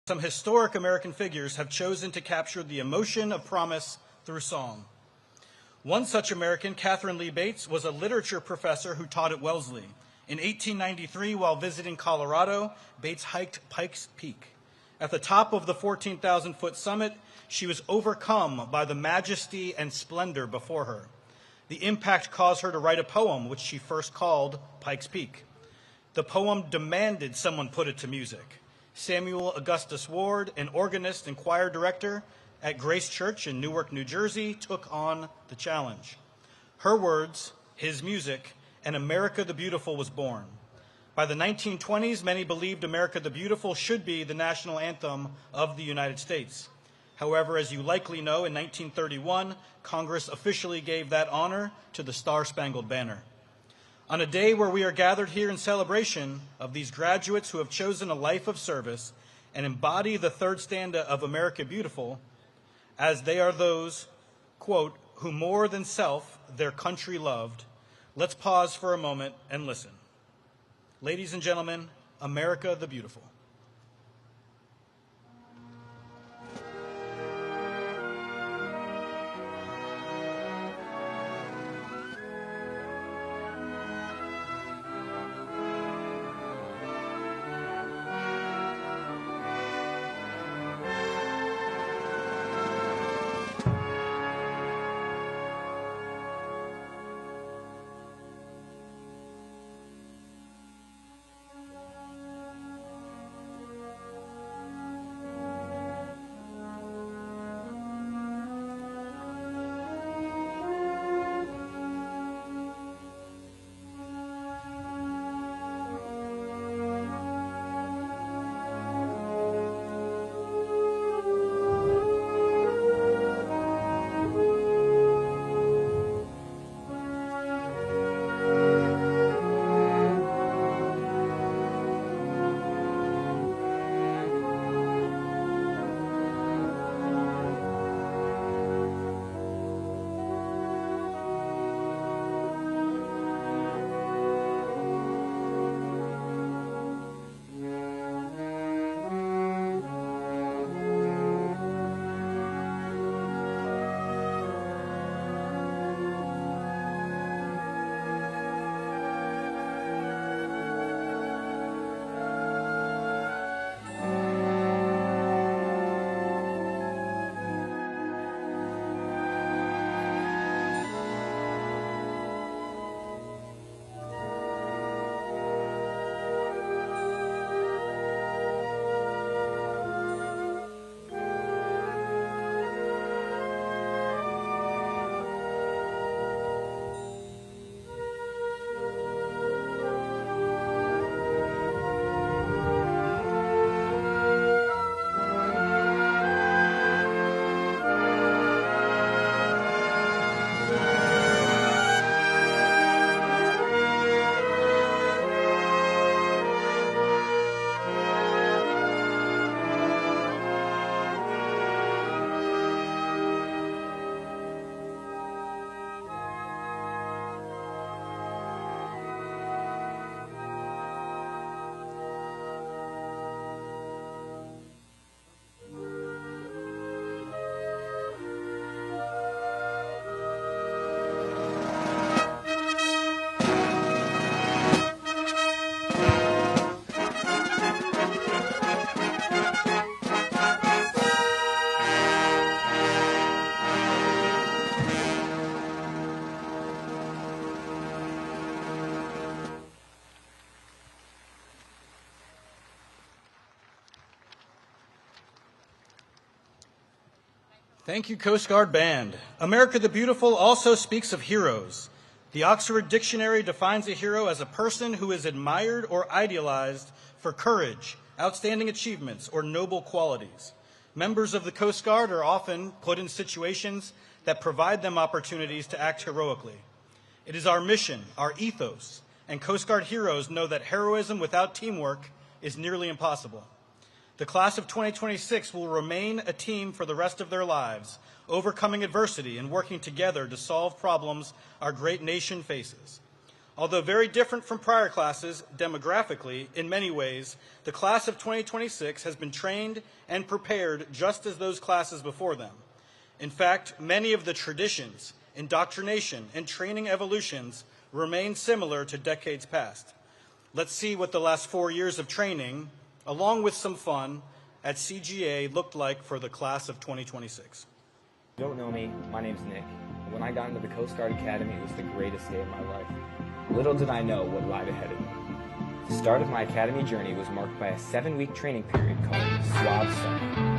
some historic American figures have chosen to capture the emotion of promise through song. One such American, Catherine Lee Bates, was a literature professor who taught at Wellesley. In 1893, while visiting Colorado, Bates hiked Pikes Peak. At the top of the 14,000-foot summit, she was overcome by the majesty and splendor before her. The impact caused her to write a poem, which she first called Pikes Peak. The poem demanded someone put it to music. Samuel Augustus Ward, an organist and choir director at Grace Church in Newark, New Jersey, took on the challenge. Her words, his music, and America the Beautiful was born. By the 1920s, many believed America the Beautiful should be the national anthem of the United States. However, as you likely know, in 1931, Congress officially gave that honor to the Star-Spangled Banner. On a day where we are gathered here in celebration of these graduates who have chosen a life of service and embody the third stanza of America Beautiful, as they are those, quote, who more than self their country loved, let's pause for a moment and listen. Ladies and gentlemen, America the Beautiful. Thank you, Coast Guard Band. America the Beautiful also speaks of heroes. The Oxford Dictionary defines a hero as a person who is admired or idealized for courage, outstanding achievements, or noble qualities. Members of the Coast Guard are often put in situations that provide them opportunities to act heroically. It is our mission, our ethos, and Coast Guard heroes know that heroism without teamwork is nearly impossible. The class of 2026 will remain a team for the rest of their lives, overcoming adversity and working together to solve problems our great nation faces. Although very different from prior classes demographically, in many ways, the class of 2026 has been trained and prepared just as those classes before them. In fact, many of the traditions, indoctrination, and training evolutions remain similar to decades past. Let's see what the last 4 years of training, along with some fun, at CGA looked like for the class of 2026. If you don't know me, my name's Nick. When I got into the Coast Guard Academy, it was the greatest day of my life. Little did I know what lied ahead of me. The start of my academy journey was marked by a 7-week training period called Suave Summer.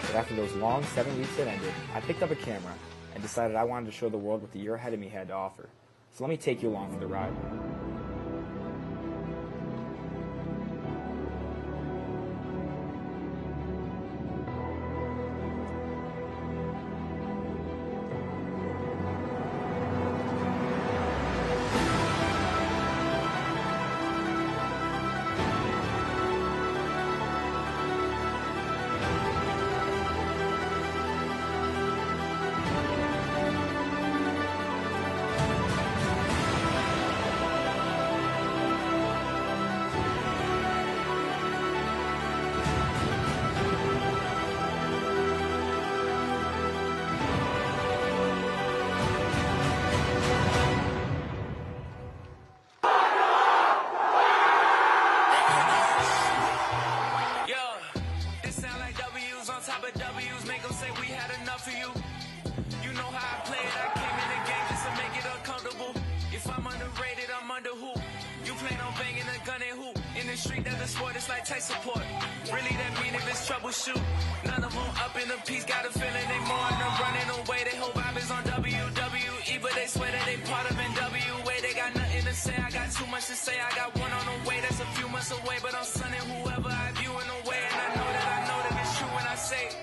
But after those long 7 weeks had ended, I picked up a camera and decided I wanted to show the world what the year ahead of me had to offer. So let me take you along for the ride. Support. Really, that mean if it's troubleshoot. None of them up in the piece, got a feeling they more on the running away. They whole vibe is on WWE, but they swear that they part of NWA. They got nothing to say, I got too much to say. I got one on the way, that's a few months away, but I'm sunning whoever I view in a way. And I know that it's true when I say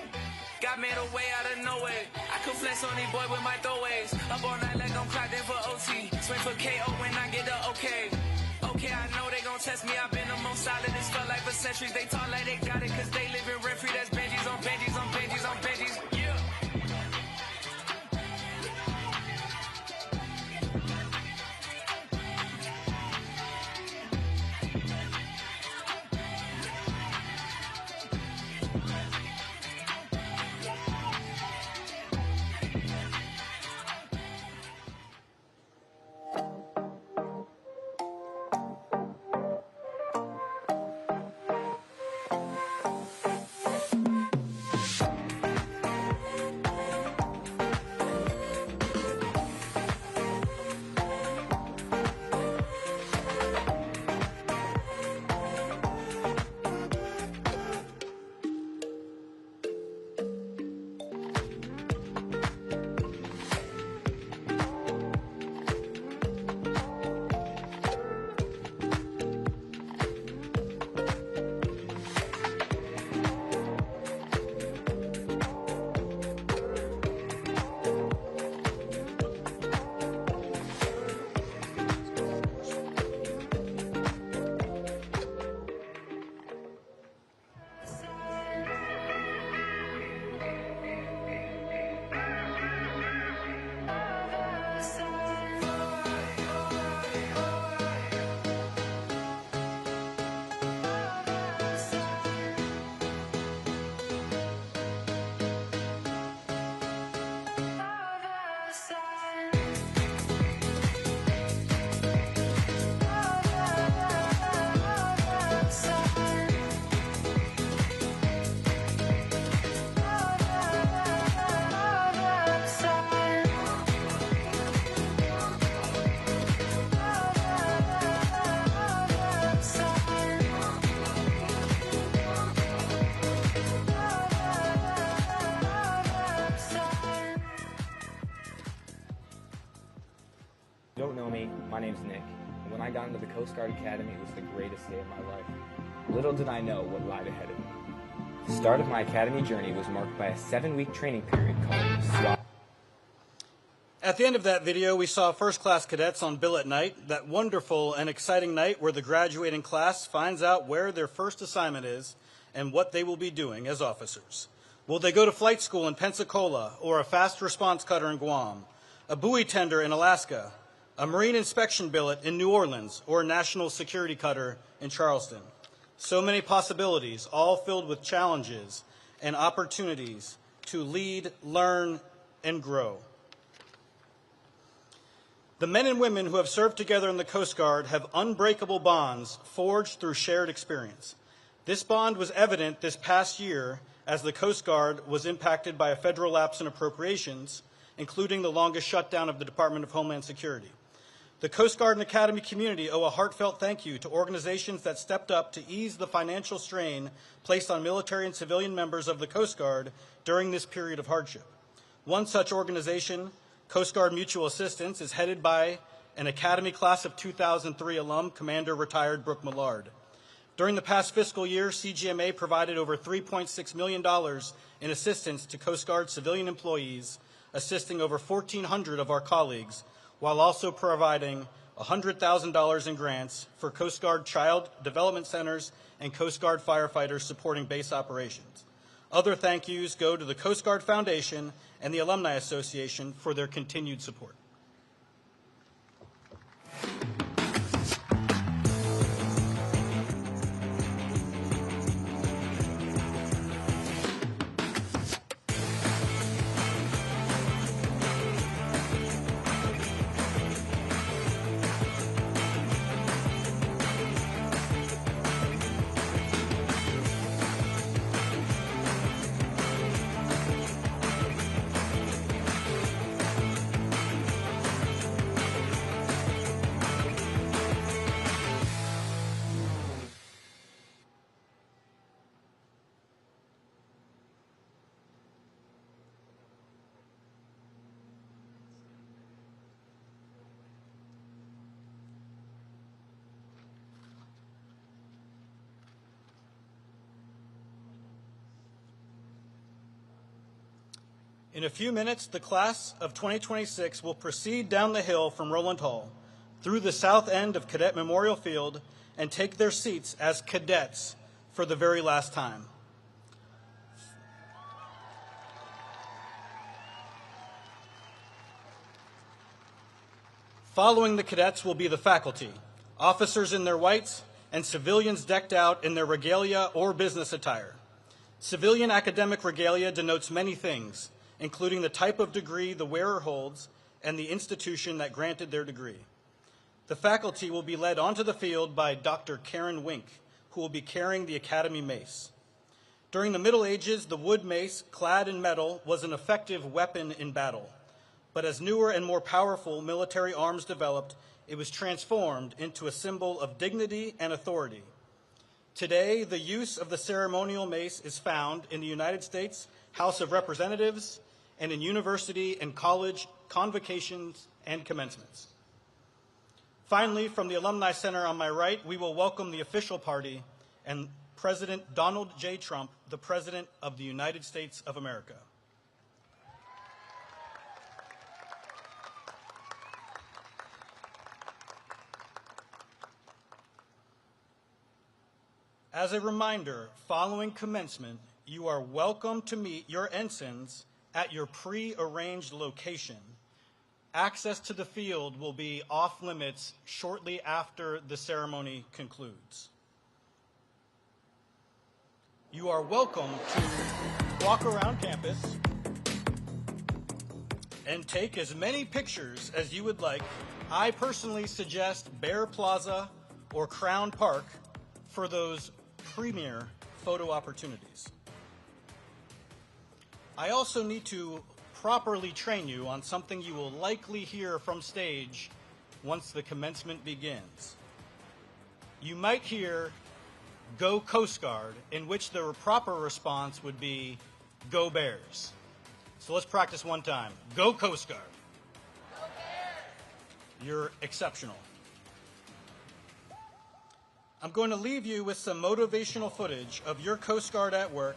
God made a way out of nowhere. I could flex on these boy with my throwaways. Up all night like I'm clocked in for OT. Swing for KO when I get the okay. Okay, I know they gon' test me. I've been the most solid. This felt like for centuries. They talk like they got it, cause they live in rent free. That's Benjis on Benjis on Benjis on Benjis. Yeah. My name's Nick, and when I got into the Coast Guard Academy, it was the greatest day of my life. Little did I know what lied ahead of me. The start of my academy journey was marked by a 7-week training period called SWAT. At the end of that video, we saw first-class cadets on billet night, that wonderful and exciting night where the graduating class finds out where their first assignment is and what they will be doing as officers. Will they go to flight school in Pensacola, or a fast response cutter in Guam, a buoy tender in Alaska, a marine inspection billet in New Orleans, or a national security cutter in Charleston? So many possibilities, all filled with challenges and opportunities to lead, learn, and grow. The men and women who have served together in the Coast Guard have unbreakable bonds forged through shared experience. This bond was evident this past year as the Coast Guard was impacted by a federal lapse in appropriations, including the longest shutdown of the Department of Homeland Security. The Coast Guard and Academy community owe a heartfelt thank you to organizations that stepped up to ease the financial strain placed on military and civilian members of the Coast Guard during this period of hardship. One such organization, Coast Guard Mutual Assistance, is headed by an Academy Class of 2003 alum, Commander retired Brooke Millard. During the past fiscal year, CGMA provided over $3.6 million in assistance to Coast Guard civilian employees, assisting over 1,400 of our colleagues, while also providing $100,000 in grants for Coast Guard Child Development Centers and Coast Guard firefighters supporting base operations. Other thank yous go to the Coast Guard Foundation and the Alumni Association for their continued support. In a few minutes, the class of 2026 will proceed down the hill from Rowland Hall, through the south end of Cadet Memorial Field, and take their seats as cadets for the very last time. Following the cadets will be the faculty, officers in their whites, and civilians decked out in their regalia or business attire. Civilian academic regalia denotes many things, including the type of degree the wearer holds and the institution that granted their degree. The faculty will be led onto the field by Dr. Karen Wink, who will be carrying the Academy mace. During the Middle Ages, the wood mace, clad in metal, was an effective weapon in battle. But as newer and more powerful military arms developed, it was transformed into a symbol of dignity and authority. Today, the use of the ceremonial mace is found in the United States House of Representatives and in university and college convocations and commencements. Finally, from the Alumni Center on my right, we will welcome the official party and President Donald J. Trump, the President of the United States of America. As a reminder, following commencement, you are welcome to meet your ensigns at your pre-arranged location. Access to the field will be off limits shortly after the ceremony concludes. You are welcome to walk around campus and take as many pictures as you would like. I personally suggest Bear Plaza or Crown Park for those premier photo opportunities. I also need to properly train you on something you will likely hear from stage once the commencement begins. You might hear "Go Coast Guard," in which the proper response would be "Go Bears." So let's practice one time. Go Coast Guard. Go Bears. You're exceptional. I'm going to leave you with some motivational footage of your Coast Guard at work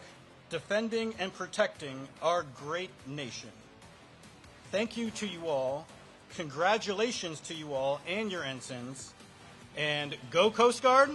defending and protecting our great nation. Thank you to you all. Congratulations to you all and your ensigns. And go Coast Guard!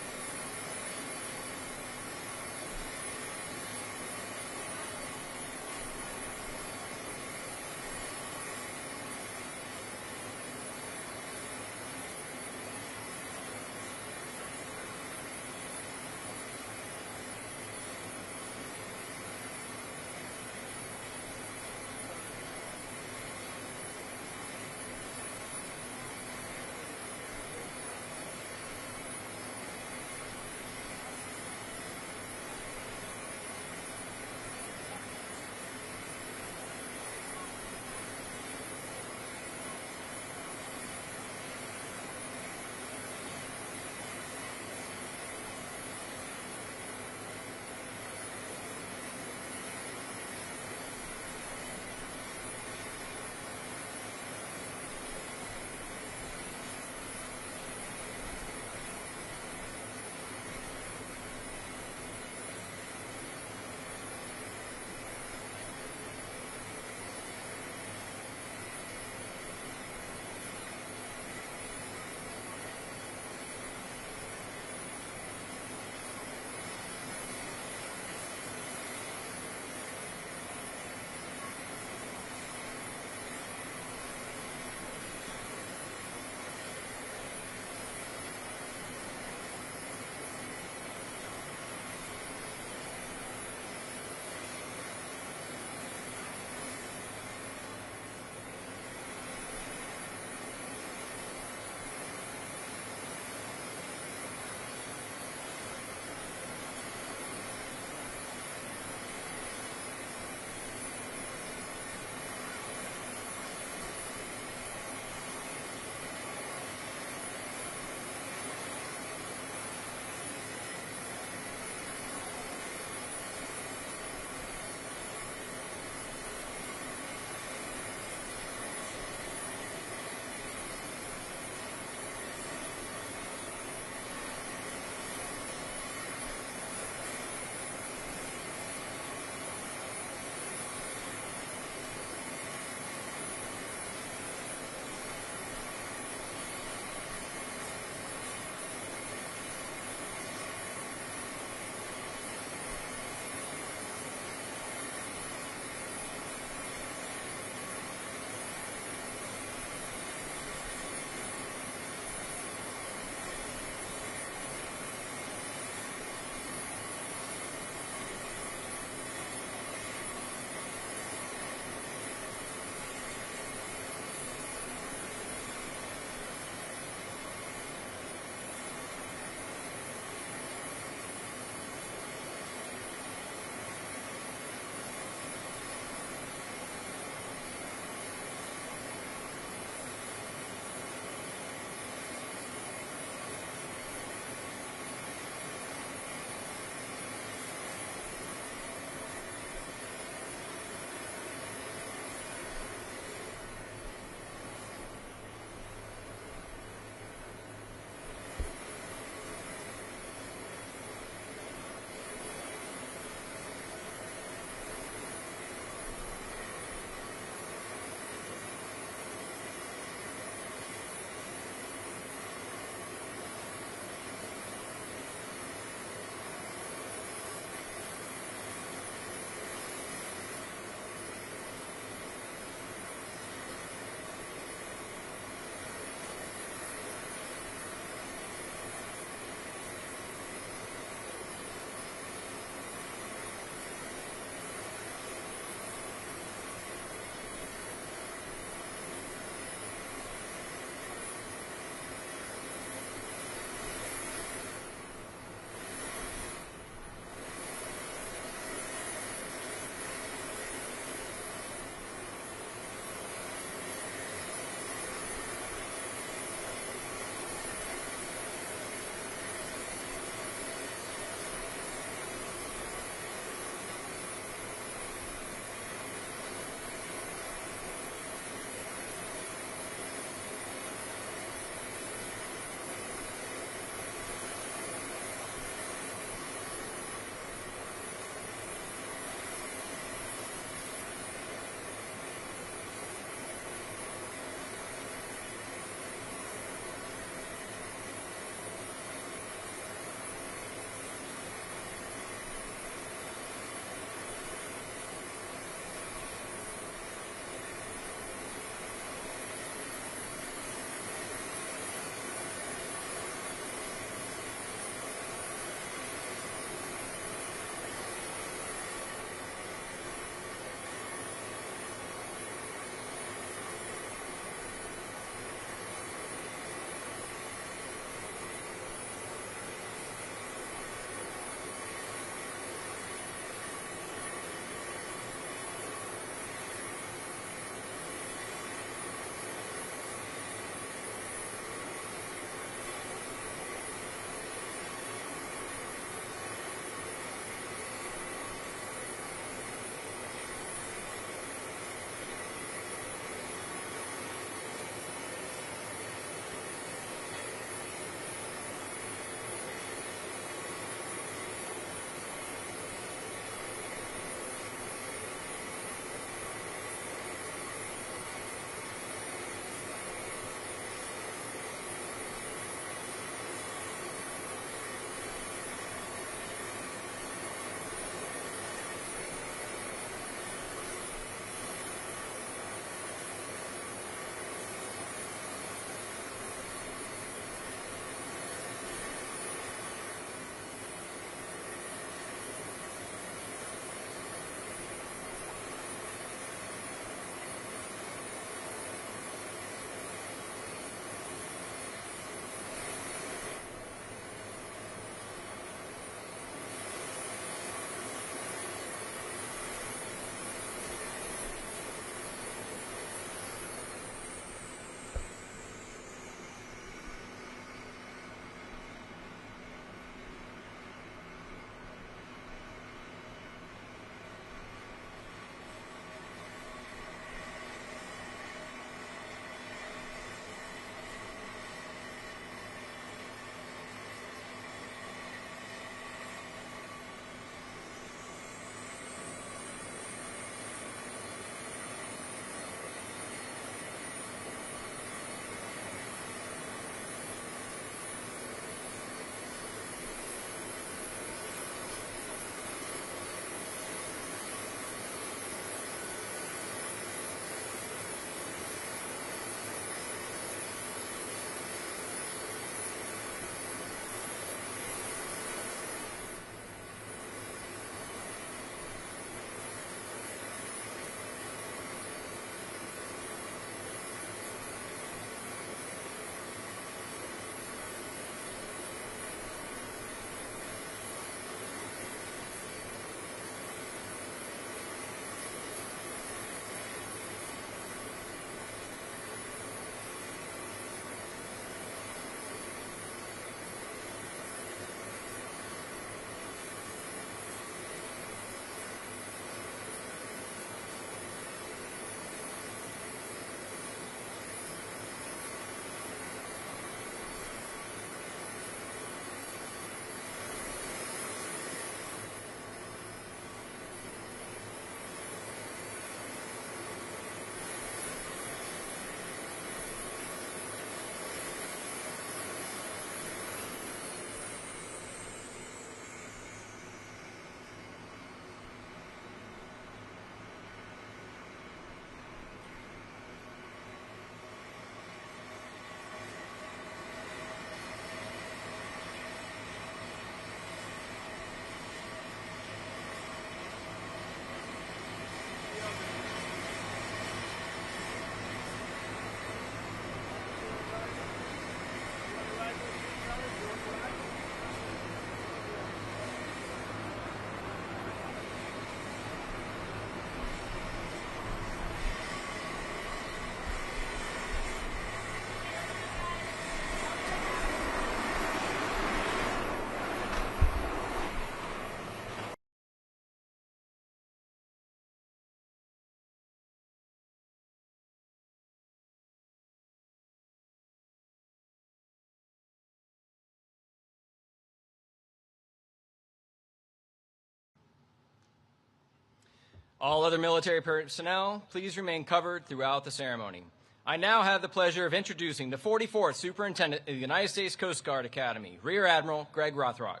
All other military personnel, please remain covered throughout the ceremony. I now have the pleasure of introducing the 44th Superintendent of the United States Coast Guard Academy, Rear Admiral Greg Rothrock.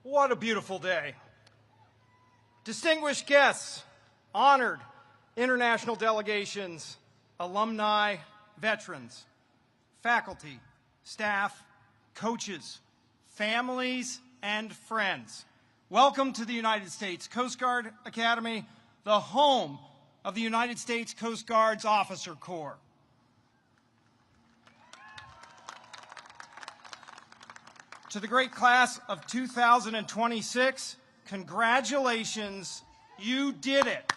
What a beautiful day. Distinguished guests, honored international delegations, alumni, veterans, faculty, staff, coaches, families, and friends. Welcome to the United States Coast Guard Academy, the home of the United States Coast Guard's Officer Corps. To the great class of 2026, congratulations, you did it.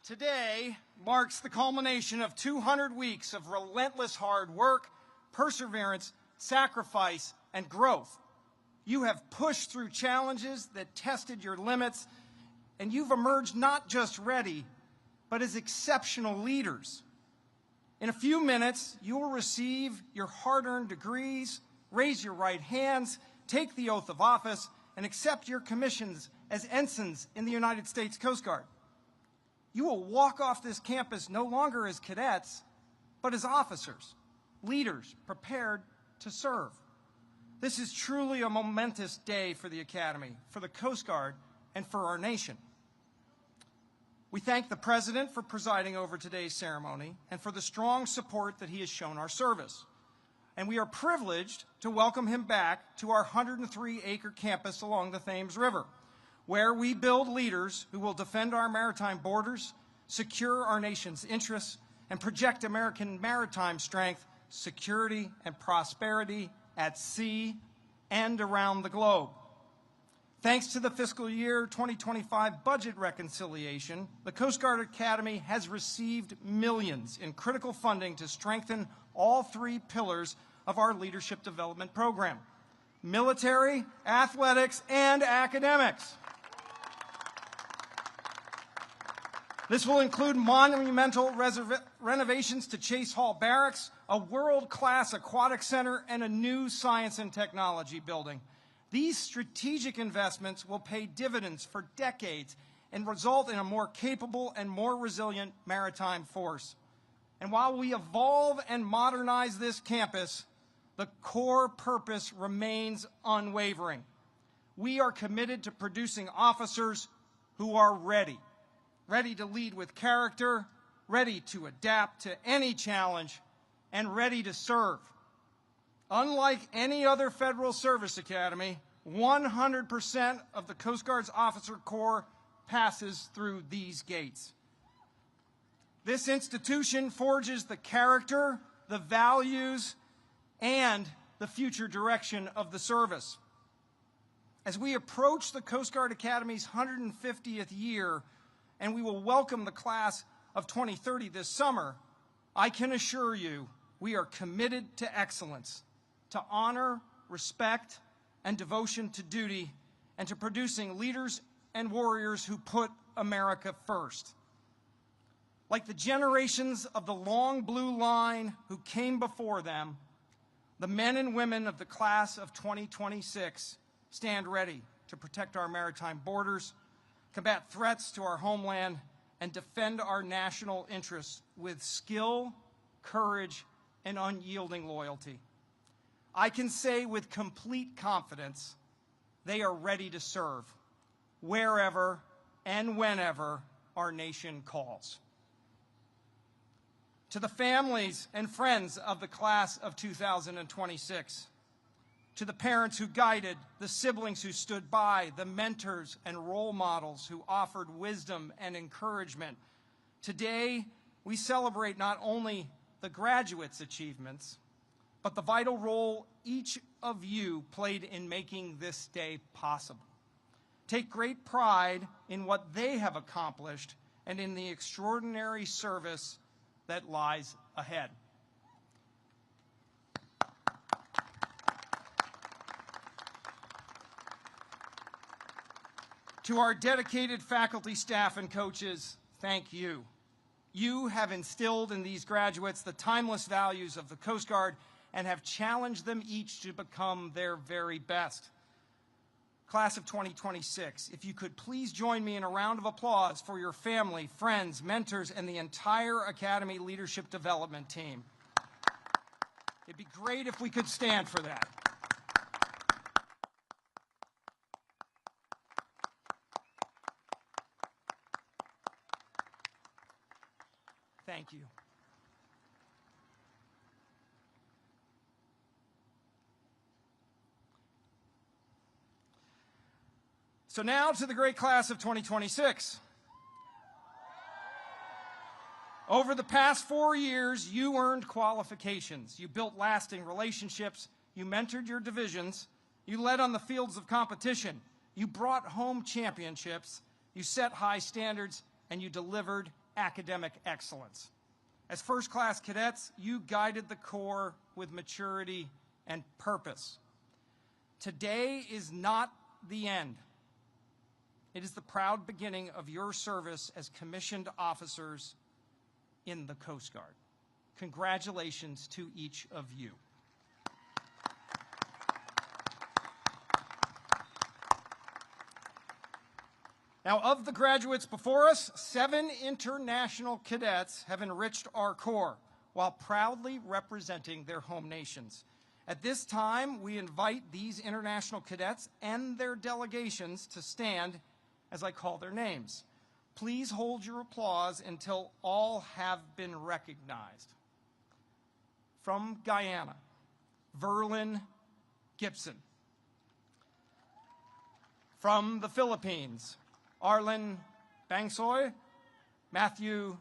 Today marks the culmination of 200 weeks of relentless hard work, perseverance, sacrifice, and growth. You have pushed through challenges that tested your limits, and you've emerged not just ready, but as exceptional leaders. In a few minutes, you will receive your hard-earned degrees, raise your right hands, take the oath of office, and accept your commissions as ensigns in the United States Coast Guard. You will walk off this campus no longer as cadets, but as officers, leaders prepared to serve. This is truly a momentous day for the Academy, for the Coast Guard, and for our nation. We thank the President for presiding over today's ceremony and for the strong support that he has shown our service. And we are privileged to welcome him back to our 103-acre campus along the Thames River, where we build leaders who will defend our maritime borders, secure our nation's interests, and project American maritime strength, security, and prosperity at sea and around the globe. Thanks to the fiscal year 2025 budget reconciliation, the Coast Guard Academy has received millions in critical funding to strengthen all three pillars of our leadership development program: military, athletics, and academics. This will include monumental renovations to Chase Hall Barracks, a world-class aquatic center, and a new science and technology building. These strategic investments will pay dividends for decades and result in a more capable and more resilient maritime force. And while we evolve and modernize this campus, the core purpose remains unwavering. We are committed to producing officers who are ready to lead with character, ready to adapt to any challenge, and ready to serve. Unlike any other federal service academy, 100% of the Coast Guard's Officer Corps passes through these gates. This institution forges the character, the values, and the future direction of the service. As we approach the Coast Guard Academy's 150th year, and we will welcome the class of 2030 this summer, I can assure you we are committed to excellence, to honor, respect, and devotion to duty, and to producing leaders and warriors who put America first. Like the generations of the long blue line who came before them, the men and women of the class of 2026 stand ready to protect our maritime borders, combat threats to our homeland, and defend our national interests with skill, courage, and unyielding loyalty. I can say with complete confidence, they are ready to serve wherever and whenever our nation calls. To the families and friends of the class of 2026, to the parents who guided, the siblings who stood by, the mentors and role models who offered wisdom and encouragement, today we celebrate not only the graduates' achievements, but the vital role each of you played in making this day possible. Take great pride in what they have accomplished and in the extraordinary service that lies ahead. To our dedicated faculty, staff, and coaches, thank you. You have instilled in these graduates the timeless values of the Coast Guard and have challenged them each to become their very best. Class of 2026, if you could please join me in a round of applause for your family, friends, mentors, and the entire Academy Leadership Development team. It'd be great if we could stand for that. Thank you. So now to the great class of 2026. Over the past 4 years, you earned qualifications. You built lasting relationships. You mentored your divisions. You led on the fields of competition. You brought home championships. You set high standards, and you delivered academic excellence. As first-class cadets, you guided the Corps with maturity and purpose. Today is not the end. It is the proud beginning of your service as commissioned officers in the Coast Guard. Congratulations to each of you. Now, of the graduates before us, 7 international cadets have enriched our Corps while proudly representing their home nations. At this time, we invite these international cadets and their delegations to stand as I call their names. Please hold your applause until all have been recognized. From Guyana, Verlin Gibson. From the Philippines, Arlen Bangsoy, Matthew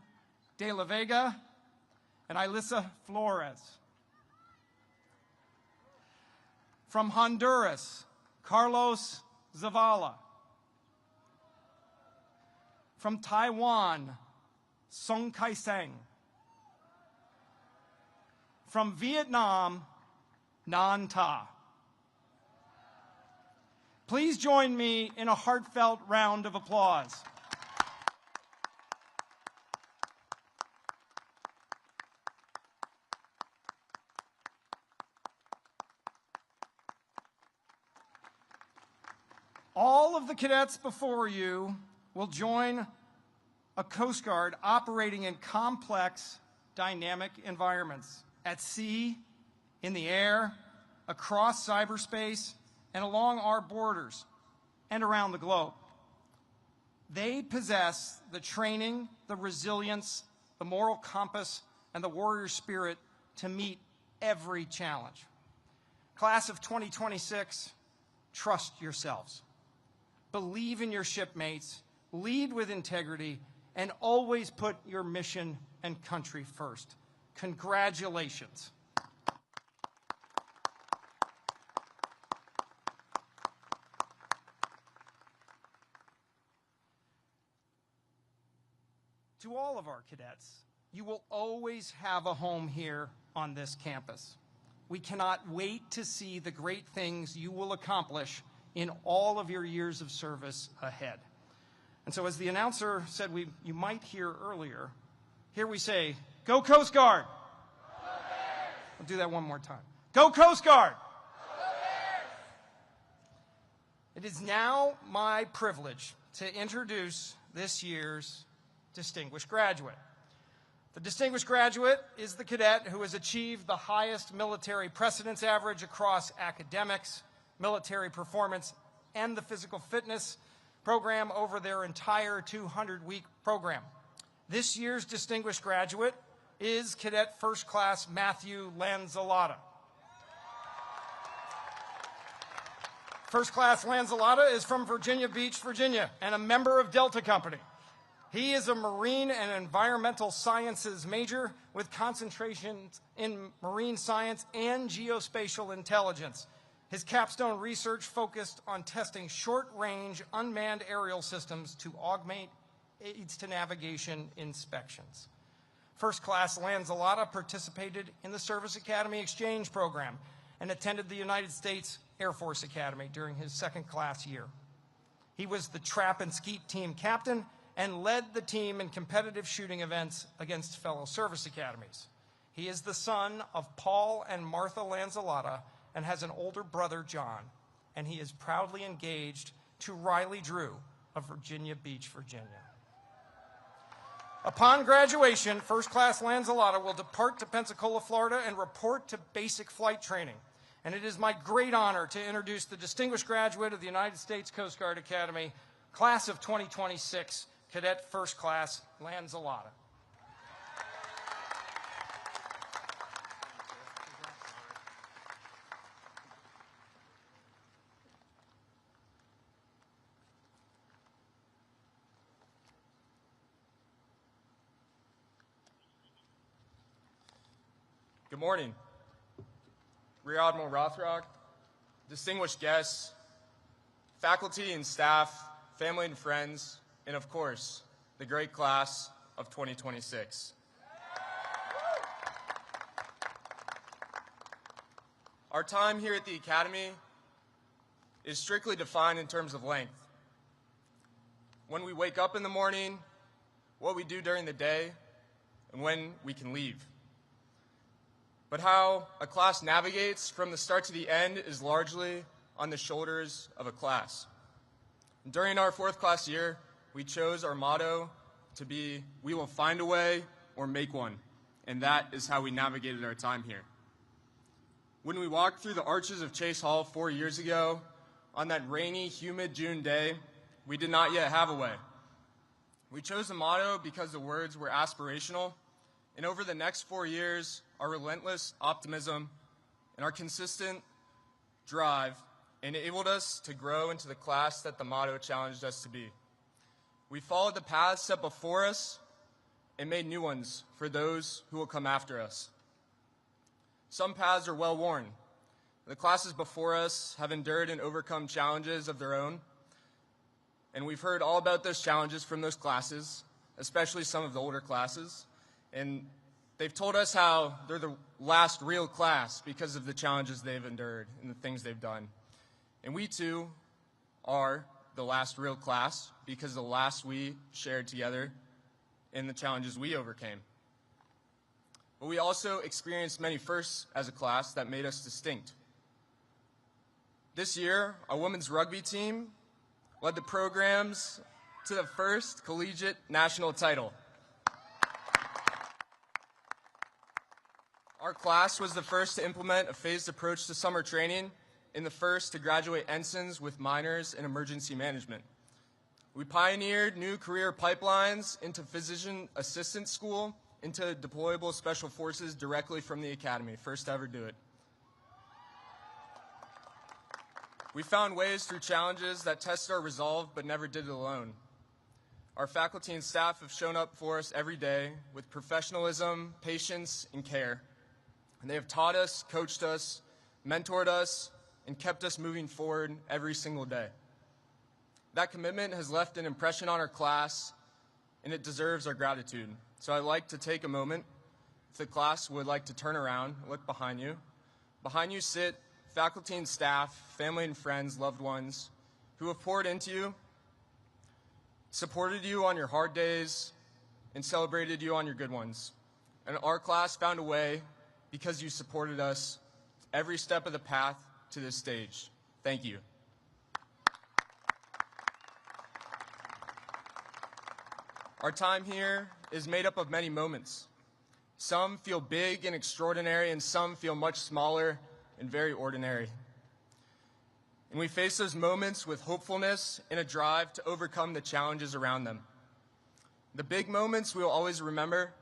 De La Vega, and Ilissa Flores. From Honduras, Carlos Zavala. From Taiwan, Song Kai-seng. From Vietnam, Nan Ta. Please join me in a heartfelt round of applause. All of the cadets before you will join a Coast Guard operating in complex, dynamic environments at sea, in the air, across cyberspace, and along our borders and around the globe. They possess the training, the resilience, the moral compass, and the warrior spirit to meet every challenge. Class of 2026, trust yourselves. Believe in your shipmates, lead with integrity, and always put your mission and country first. Congratulations. To all of our cadets, you will always have a home here on this campus. We cannot wait to see the great things you will accomplish in all of your years of service ahead. And so as the announcer said you might hear earlier, here we say, go Coast Guard! Go Bears! I'll do that one more time. Go Coast Guard! Go Bears! It is now my privilege to introduce this year's distinguished graduate. The distinguished graduate is the cadet who has achieved the highest military precedence average across academics, military performance, and the physical fitness program over their entire 200-week program. This year's distinguished graduate is Cadet First Class Matthew Lanzalata. First Class Lanzalata is from Virginia Beach, Virginia, and a member of Delta Company. He is a marine and environmental sciences major with concentrations in marine science and geospatial intelligence. His capstone research focused on testing short-range unmanned aerial systems to augment aids to navigation inspections. First Class Lanzalata participated in the Service Academy Exchange Program and attended the United States Air Force Academy during his second class year. He was the trap and skeet team captain and led the team in competitive shooting events against fellow service academies. He is the son of Paul and Martha Lanzalotta and has an older brother, John, and he is proudly engaged to Riley Drew of Virginia Beach, Virginia. Upon graduation, First Class Lanzalotta will depart to Pensacola, Florida, and report to basic flight training. And it is my great honor to introduce the distinguished graduate of the United States Coast Guard Academy, class of 2026, Cadet First Class Lanzalotta. Good morning, Rear Admiral Rothrock, distinguished guests, faculty and staff, family and friends, and of course, the great class of 2026. Our time here at the Academy is strictly defined in terms of length. When we wake up in the morning, what we do during the day, and when we can leave. But how a class navigates from the start to the end is largely on the shoulders of a class. During our fourth class year, we chose our motto to be, "We will find a way or make one," and that is how we navigated our time here. When we walked through the arches of Chase Hall 4 years ago, on that rainy, humid June day, we did not yet have a way. We chose the motto because the words were aspirational, and over the next 4 years, our relentless optimism and our consistent drive enabled us to grow into the class that the motto challenged us to be. We followed the paths set before us and made new ones for those who will come after us. Some paths are well worn. The classes before us have endured and overcome challenges of their own, and we've heard all about those challenges from those classes, especially some of the older classes, and they've told us how they're the last real class because of the challenges they've endured and the things they've done. And we too are the last real class because of the last we shared together and the challenges we overcame. But we also experienced many firsts as a class that made us distinct. This year, our women's rugby team led the programs to the first collegiate national title. Our class was the first to implement a phased approach to summer training and the first to graduate ensigns with minors in emergency management. We pioneered new career pipelines into physician assistant school, into deployable special forces directly from the Academy, first to ever do it. We found ways through challenges that tested our resolve but never did it alone. Our faculty and staff have shown up for us every day with professionalism, patience, and care. And they have taught us, coached us, mentored us, and kept us moving forward every single day. That commitment has left an impression on our class, and it deserves our gratitude. So I'd like to take a moment, if the class would like to turn around, look behind you. Behind you sit faculty and staff, family and friends, loved ones, who have poured into you, supported you on your hard days, and celebrated you on your good ones. And our class found a way because you supported us every step of the path to this stage. Thank you. Our time here is made up of many moments. Some feel big and extraordinary, and some feel much smaller and very ordinary. And we face those moments with hopefulness and a drive to overcome the challenges around them. The big moments we will always remember: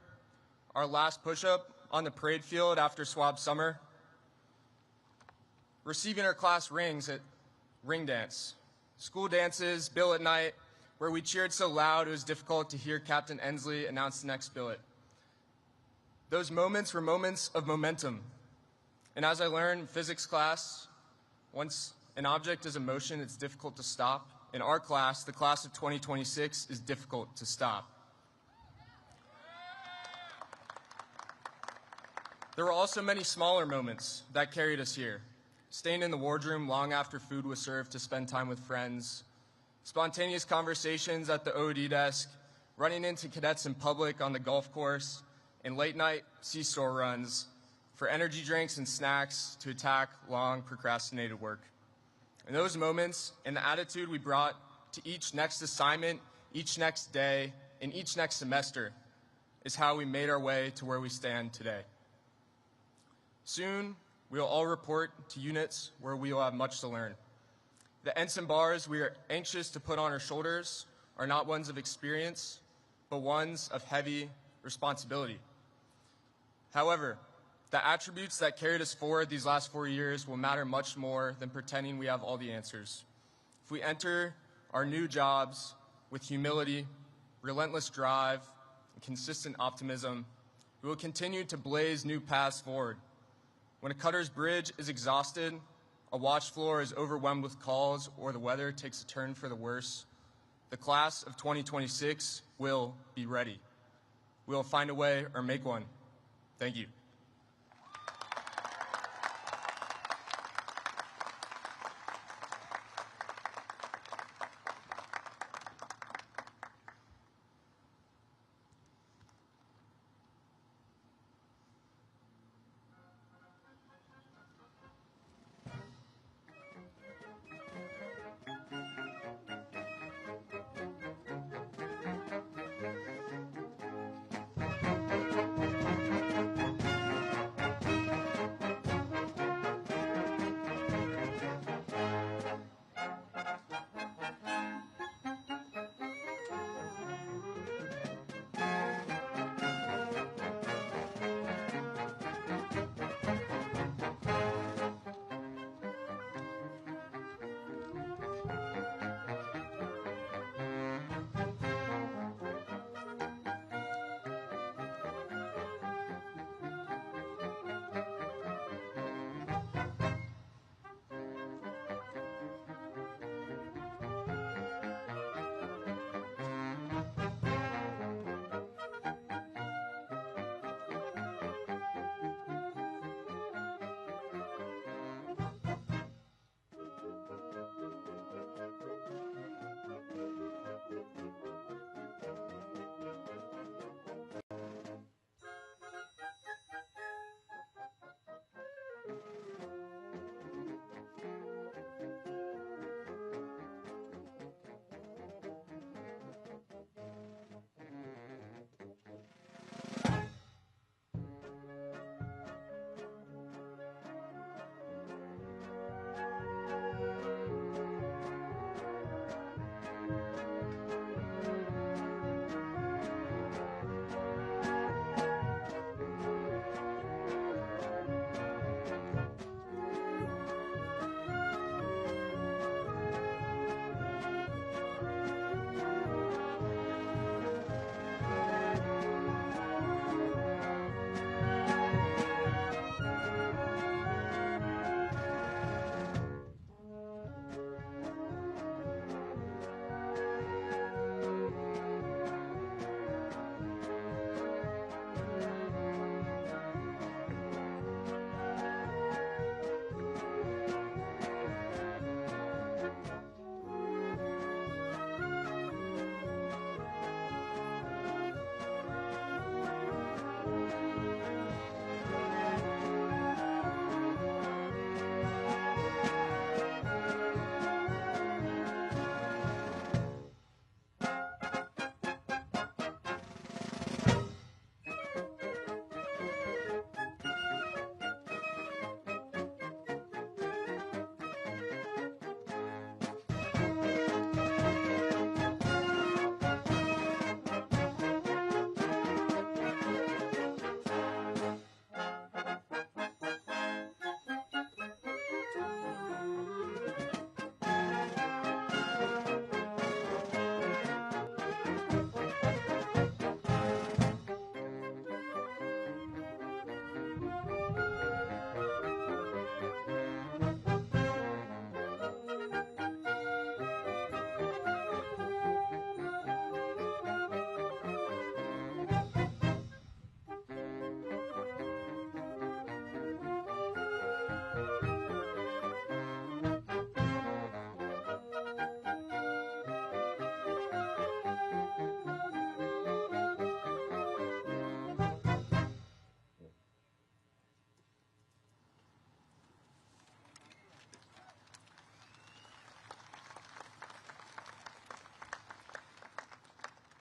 our last push-up on the parade field after swab summer, receiving our class rings at ring dance, school dances, billet night, where we cheered so loud it was difficult to hear Captain Ensley announce the next billet. Those moments were moments of momentum. And as I learned in physics class, once an object is in motion, it's difficult to stop. In our class, the class of 2026, is difficult to stop. There were also many smaller moments that carried us here. Staying in the wardroom long after food was served to spend time with friends, spontaneous conversations at the OD desk, running into cadets in public on the golf course, and late-night C-store runs for energy drinks and snacks to attack long procrastinated work. In those moments, and the attitude we brought to each next assignment, each next day, and each next semester is how we made our way to where we stand today. Soon, we will all report to units where we will have much to learn. The ensign bars we are anxious to put on our shoulders are not ones of experience, but ones of heavy responsibility. However, the attributes that carried us forward these last 4 years will matter much more than pretending we have all the answers. If we enter our new jobs with humility, relentless drive, and consistent optimism, we will continue to blaze new paths forward. When a cutter's bridge is exhausted, a watch floor is overwhelmed with calls, or the weather takes a turn for the worse, the class of 2026 will be ready. We will find a way or make one. Thank you.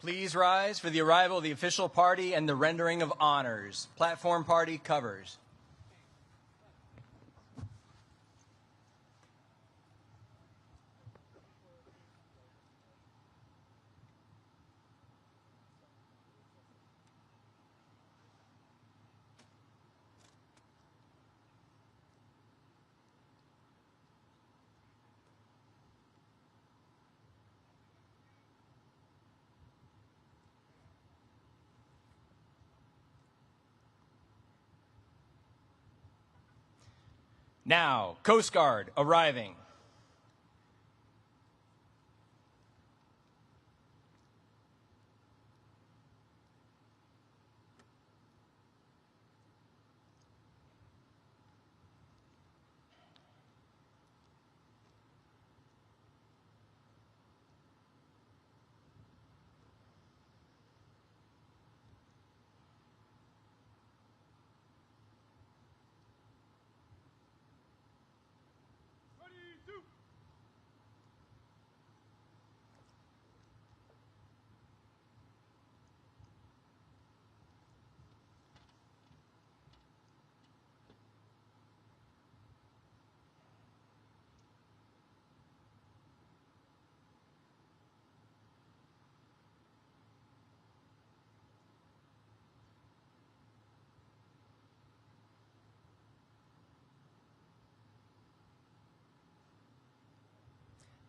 Please rise for the arrival of the official party and the rendering of honors. Platform party covers. Now, Coast Guard arriving.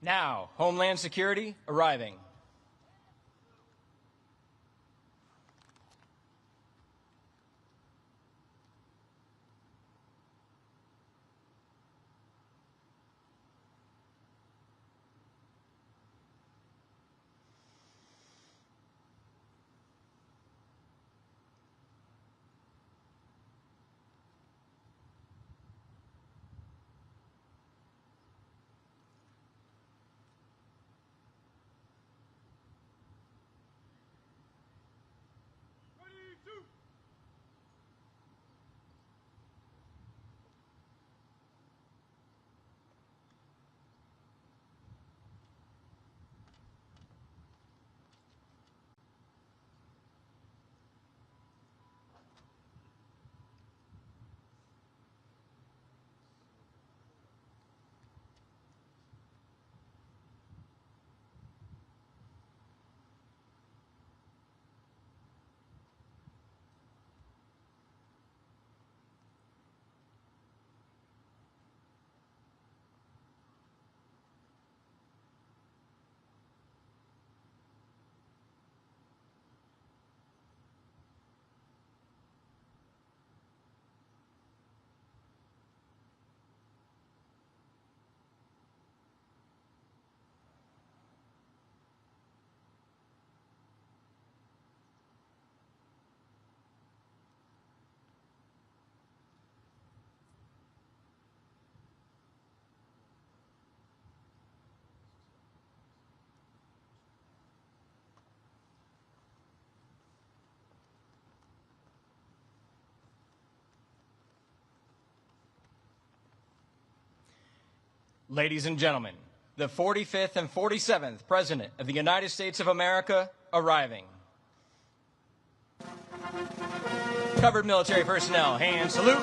Now, Homeland Security arriving. Ladies and gentlemen, the 45th and 47th President of the United States of America arriving. Covered military personnel, hand salute.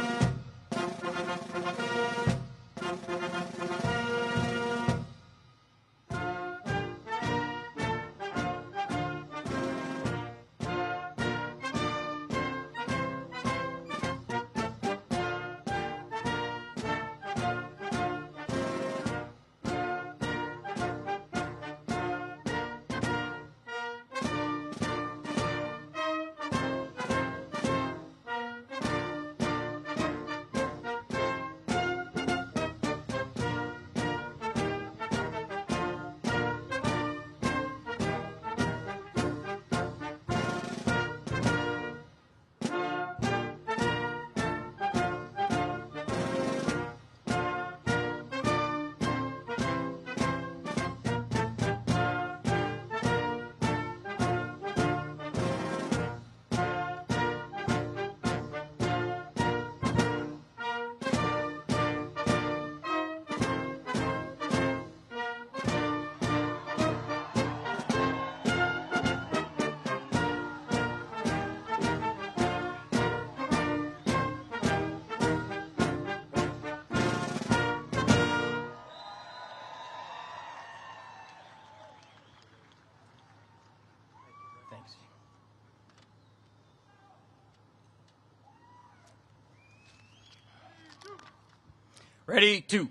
Ready, two.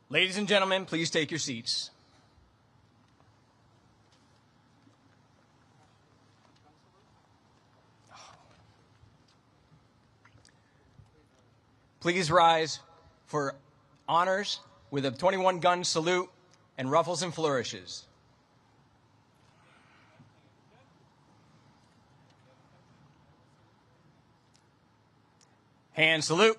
Ladies and gentlemen, please take your seats. Please rise for honors with a 21-gun salute and ruffles and flourishes. Hand salute.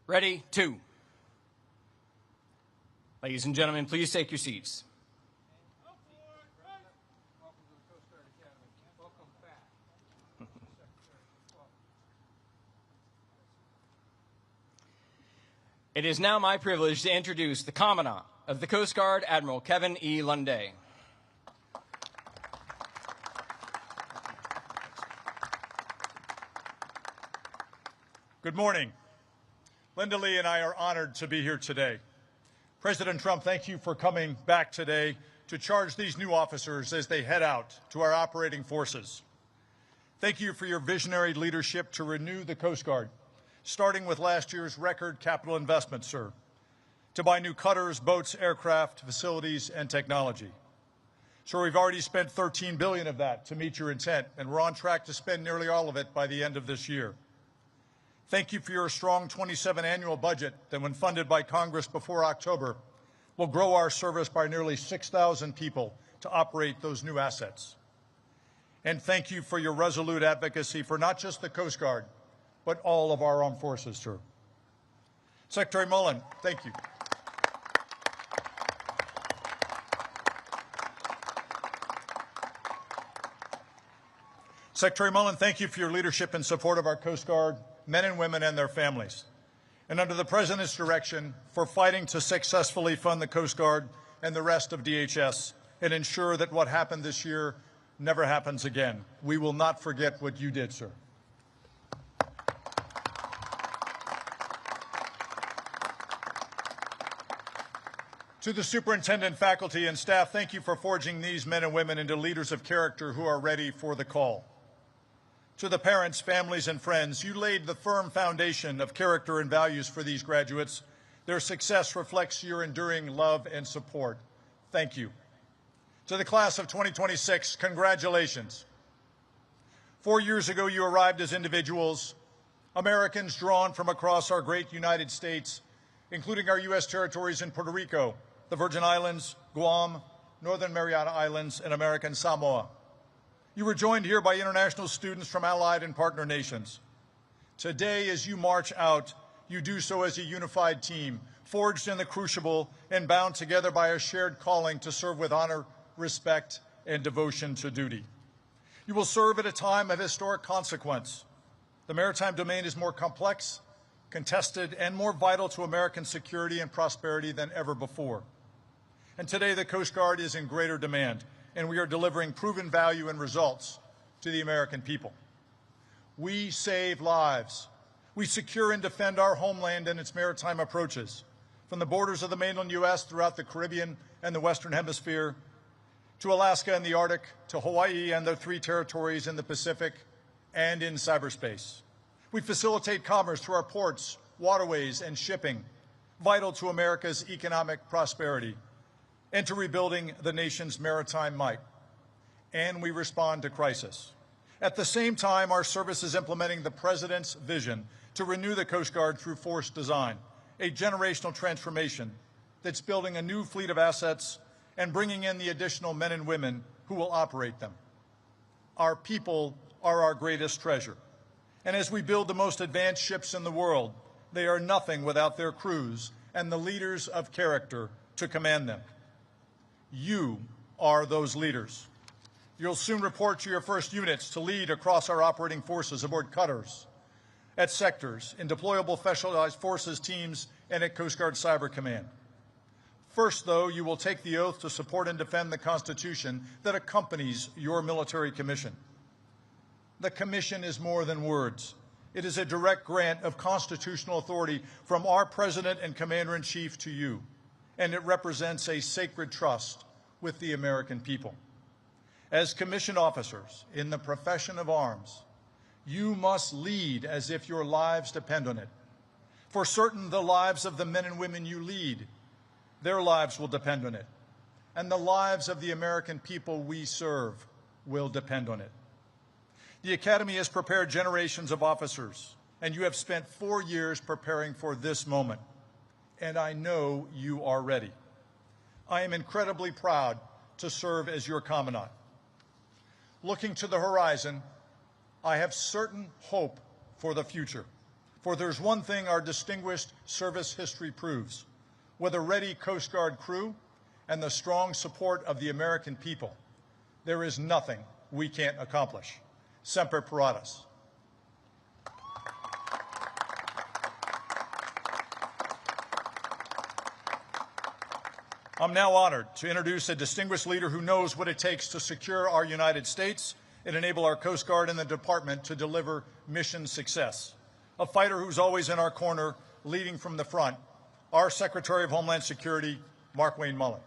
Ready, two. Ladies and gentlemen, please take your seats. It is now my privilege to introduce the Commandant of the Coast Guard, Admiral Kevin E. Lunday. Good morning. Linda Lee and I are honored to be here today. President Trump, thank you for coming back today to charge these new officers as they head out to our operating forces. Thank you for your visionary leadership to renew the Coast Guard, starting with last year's record capital investment, sir, to buy new cutters, boats, aircraft, facilities, and technology. Sir, we've already spent $13 billion of that to meet your intent, and we're on track to spend nearly all of it by the end of this year. Thank you for your strong 27 annual budget that, when funded by Congress before October, will grow our service by nearly 6,000 people to operate those new assets. And thank you for your resolute advocacy for not just the Coast Guard, but all of our armed forces, sir. Secretary Mullen, thank you. Secretary Mullen, thank you for your leadership and support of our Coast Guard men and women and their families. And under the President's direction, for fighting to successfully fund the Coast Guard and the rest of DHS and ensure that what happened this year never happens again. We will not forget what you did, sir. To the superintendent, faculty, and staff, thank you for forging these men and women into leaders of character who are ready for the call. To the parents, families, and friends, you laid the firm foundation of character and values for these graduates. Their success reflects your enduring love and support. Thank you. To the class of 2026, congratulations. 4 years ago, you arrived as individuals, Americans drawn from across our great United States, including our U.S. territories in Puerto Rico, the Virgin Islands, Guam, Northern Mariana Islands, and American Samoa. You were joined here by international students from allied and partner nations. Today, as you march out, you do so as a unified team, forged in the crucible and bound together by a shared calling to serve with honor, respect, and devotion to duty. You will serve at a time of historic consequence. The maritime domain is more complex, contested, and more vital to American security and prosperity than ever before. And today, the Coast Guard is in greater demand, and we are delivering proven value and results to the American people. We save lives. We secure and defend our homeland and its maritime approaches, from the borders of the mainland U.S. throughout the Caribbean and the Western Hemisphere, to Alaska and the Arctic, to Hawaii and the 3 territories in the Pacific and in cyberspace. We facilitate commerce through our ports, waterways, and shipping, vital to America's economic prosperity and to rebuilding the nation's maritime might. And we respond to crisis. At the same time, our service is implementing the President's vision to renew the Coast Guard through force design, a generational transformation that's building a new fleet of assets and bringing in the additional men and women who will operate them. Our people are our greatest treasure. And as we build the most advanced ships in the world, they are nothing without their crews and the leaders of character to command them. You are those leaders. You'll soon report to your first units to lead across our operating forces aboard cutters, at sectors, in deployable specialized forces teams, and at Coast Guard Cyber Command. First, though, you will take the oath to support and defend the Constitution that accompanies your military commission. The commission is more than words. It is a direct grant of constitutional authority from our President and Commander-in-Chief to you, and it represents a sacred trust with the American people. As commissioned officers in the profession of arms, you must lead as if your lives depend on it. For certain, the lives of the men and women you lead, their lives will depend on it. And the lives of the American people we serve will depend on it. The Academy has prepared generations of officers, and you have spent 4 years preparing for this moment. And I know you are ready. I am incredibly proud to serve as your Commandant. Looking to the horizon, I have certain hope for the future. For there's one thing our distinguished service history proves. With a ready Coast Guard crew and the strong support of the American people, there is nothing we can't accomplish. Semper Paratus. I'm now honored to introduce a distinguished leader who knows what it takes to secure our United States and enable our Coast Guard and the Department to deliver mission success. A fighter who's always in our corner, leading from the front, our Secretary of Homeland Security, Mark Wayne Mullen.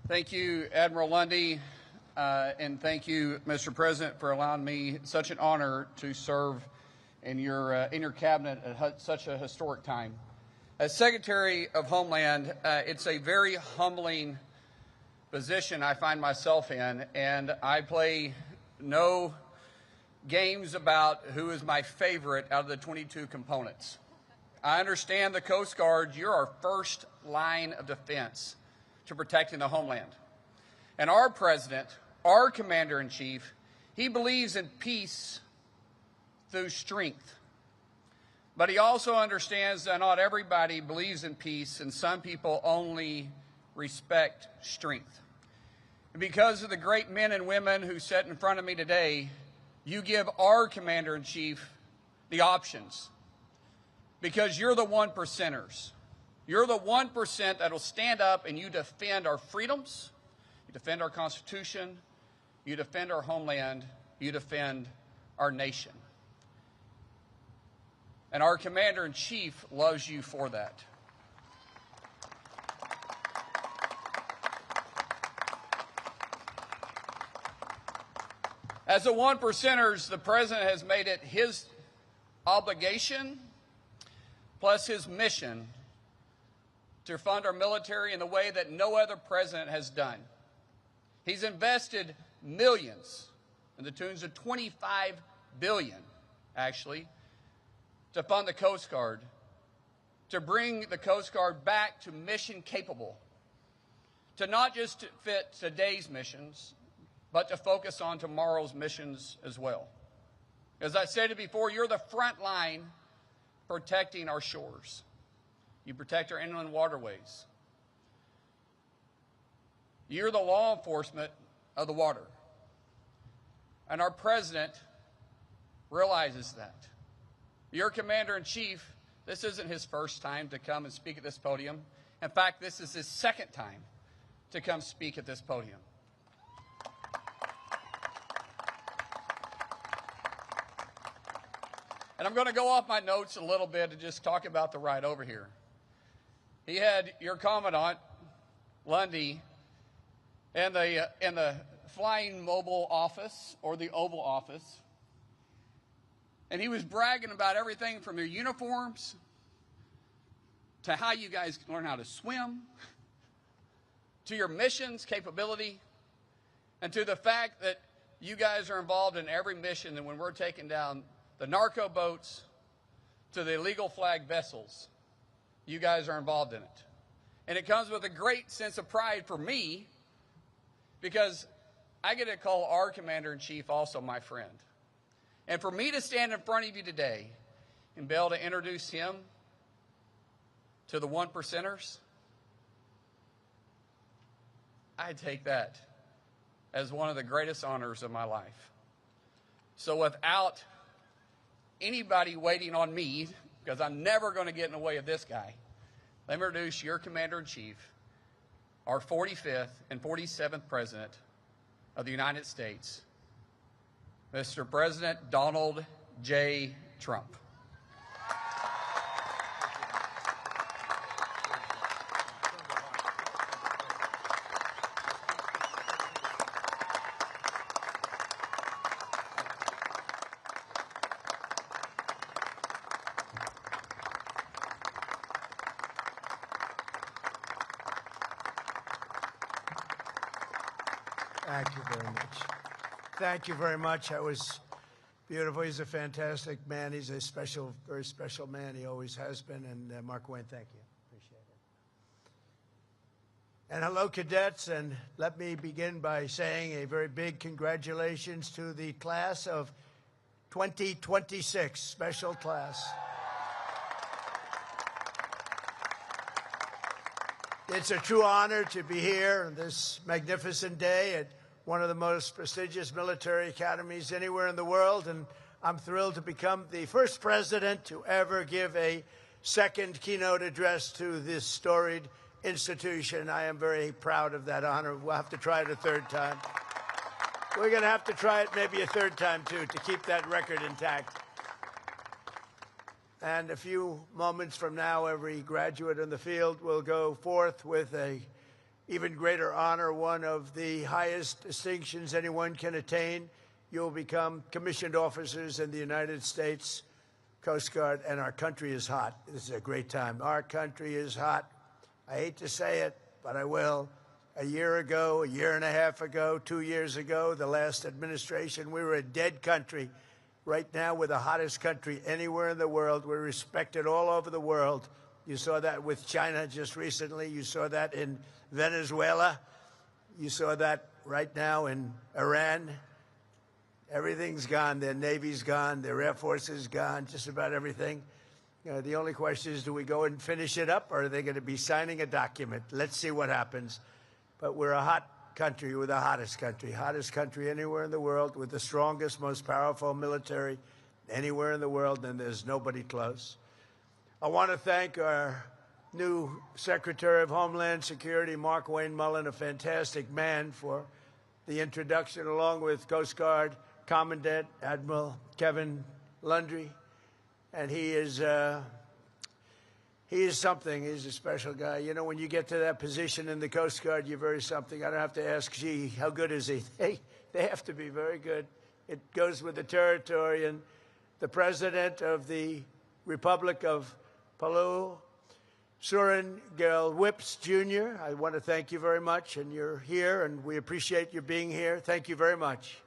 Thank you, Admiral Lundy, and thank you, Mr. President, for allowing me such an honor to serve in your cabinet at such a historic time. As Secretary of Homeland, it's a very humbling position I find myself in, and I play no games about who is my favorite out of the 22 components. I understand the Coast Guard, you're our first line of defense to protecting the homeland. And our President, our Commander-in-Chief, he believes in peace through strength. But he also understands that not everybody believes in peace, and some people only respect strength. And because of the great men and women who sit in front of me today, you give our Commander-in-Chief the options. Because you're the 1%ers. You're the 1% that will stand up and you defend our freedoms, you defend our Constitution, you defend our homeland, you defend our nation. And our Commander-in-Chief loves you for that. As the 1%ers, the President has made it his obligation, plus his mission, to fund our military in the way that no other president has done. He's invested millions, in the tunes of $25 billion, actually, to fund the Coast Guard, to bring the Coast Guard back to mission capable, to not just fit today's missions, but to focus on tomorrow's missions as well. As I stated before, you're the front line protecting our shores. You protect our inland waterways. You're the law enforcement of the water. And our president realizes that. Your commander-in-chief, this isn't his first time to come and speak at this podium. In fact, this is his second time to come speak at this podium. And I'm going to go off my notes a little bit and just talk about the ride over here. He had your Commandant, Lundy, in the Flying Mobile Office, or the Oval Office. And he was bragging about everything from your uniforms to how you guys learn how to swim, to your missions capability, and to the fact that you guys are involved in every mission. And when we're taking down the narco boats to the illegal flag vessels, you guys are involved in it. And it comes with a great sense of pride for me, because I get to call our commander-in-chief also my friend. And for me to stand in front of you today and be able to introduce him to the one percenters, I take that as one of the greatest honors of my life. So without anybody waiting on me, because I'm never going to get in the way of this guy, let me introduce your commander-in-chief, our 45th and 47th President of the United States, Mr. President Donald J. Trump. Thank you very much. Thank you very much. That was beautiful. He's a fantastic man. He's a special, very special man. He always has been. And Mark Wayne, thank you. Appreciate it. And hello, cadets. And let me begin by saying a very big congratulations to the class of 2026, special class. It's a true honor to be here on this magnificent day at one of the most prestigious military academies anywhere in the world, and I'm thrilled to become the first president to ever give a second keynote address to this storied institution. I am very proud of that honor. We'll have to try it a third time. We're going to have to try it maybe a third time, too, to keep that record intact. And a few moments from now, every graduate in the field will go forth with a even greater honor, one of the highest distinctions anyone can attain. You'll become commissioned officers in the United States Coast Guard, and our country is hot. This is a great time. Our country is hot. I hate to say it, but I will. A year ago, a year and a half ago, 2 years ago, the last administration, we were a dead country. Right now, we're the hottest country anywhere in the world. We're respected all over the world. You saw that with China just recently. You saw that in Venezuela. You saw that right now in Iran. Everything's gone. Their Navy's gone. Their Air Force is gone. Just about everything. The only question is, do we go and finish it up, or are they going to be signing a document? Let's see what happens. But we're a hot country. We're the hottest country anywhere in the world, with the strongest, most powerful military anywhere in the world, and there's nobody close. I want to thank our new Secretary of Homeland Security, Mark Wayne Mullen, a fantastic man, for the introduction, along with Coast Guard Commandant Admiral Kevin Lundy. And he is something. He's a special guy. You know, when you get to that position in the Coast Guard, you're very something. I don't have to ask, gee, how good is he? They have to be very good. It goes with the territory. And the President of the Republic of Palau, Surin Whips Jr., I want to thank you very much. And you're here, and we appreciate you being here. Thank you very much.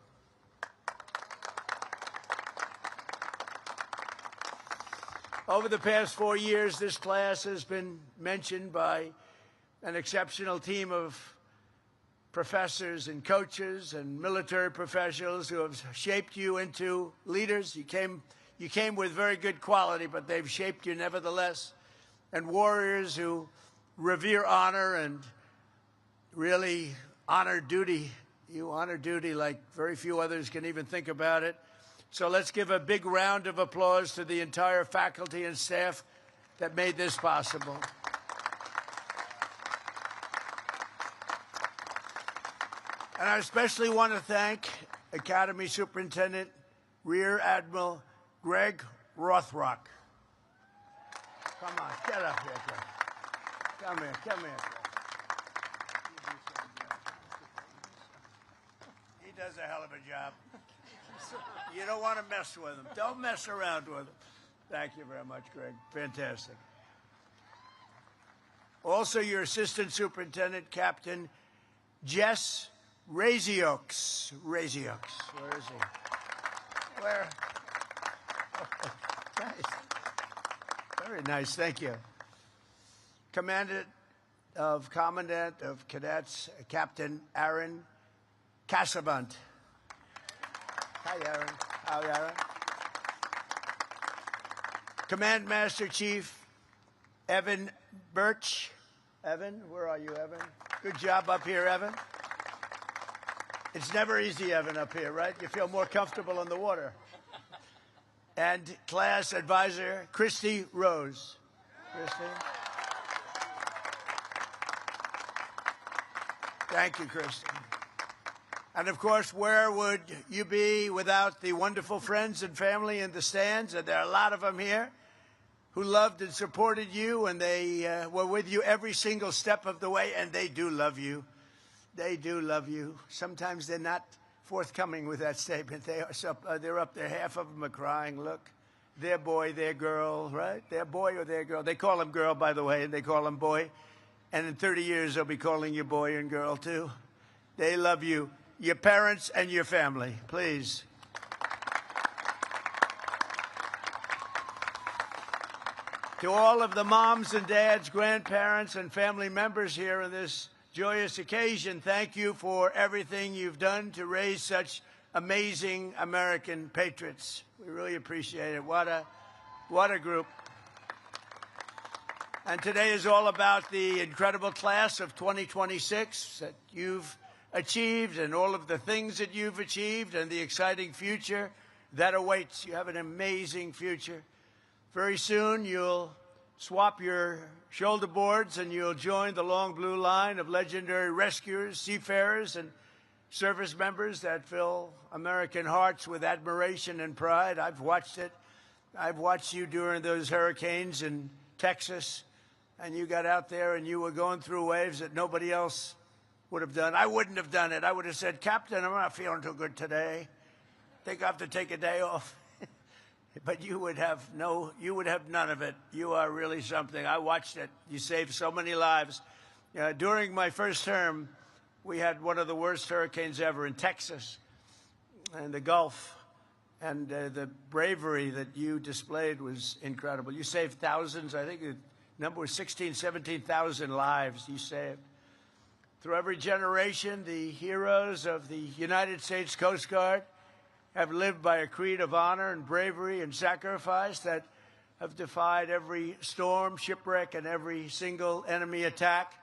Over the past 4 years, this class has been mentioned by an exceptional team of professors and coaches and military professionals who have shaped you into leaders. You came with very good quality, but they've shaped you nevertheless. And warriors who revere honor and really honor duty. You honor duty like very few others can even think about it. So let's give a big round of applause to the entire faculty and staff that made this possible. And I especially want to thank Academy Superintendent Rear Admiral Greg Rothrock. Come on, get up here, Greg. Come here, come here. He does a hell of a job. You don't want to mess with him. Don't mess around with him. Thank you very much, Greg. Fantastic. Also, your Assistant Superintendent, Captain Jess Razioks. Where is he? Where? Oh, nice. Very nice. Thank you. Commandant of Cadets, Captain Aaron Casabant. Hi, Aaron. Hi, Aaron. Command Master Chief Evan Birch. Evan, where are you, Evan? Good job up here, Evan. It's never easy, Evan, up here, right? You feel more comfortable in the water. And class advisor Christy Rose. Christy. Thank you, Christy. And, of course, where would you be without the wonderful friends and family in the stands? And there are a lot of them here who loved and supported you, and they were with you every single step of the way, and they do love you. They do love you. Sometimes they're not forthcoming with that statement. They're up there. Half of them are crying. Look, their boy, their girl, right? Their boy or their girl. They call him girl, by the way, and they call him boy. And in 30 years, they'll be calling you boy and girl, too. They love you. Your parents and your family, please. To all of the moms and dads, grandparents, and family members here on this joyous occasion, thank you for everything you've done to raise such amazing American patriots. We really appreciate it. What a group. And today is all about the incredible class of 2026 that you've achieved and all of the things that you've achieved and the exciting future that awaits. You have an amazing future. Very soon you'll swap your shoulder boards and you'll join the long blue line of legendary rescuers, seafarers, and service members that fill American hearts with admiration and pride. I've watched it. I've watched you during those hurricanes in Texas, and you got out there and you were going through waves that nobody else would have done. I wouldn't have done it. I would have said, Captain, I'm not feeling too good today. Think I have to take a day off. But you would have none of it. You are really something. I watched it. You saved so many lives. During my first term, we had one of the worst hurricanes ever in Texas and the Gulf. And the bravery that you displayed was incredible. You saved thousands. I think the number was 17,000 lives you saved. Through every generation, the heroes of the United States Coast Guard have lived by a creed of honor and bravery and sacrifice that have defied every storm, shipwreck, and every single enemy attack.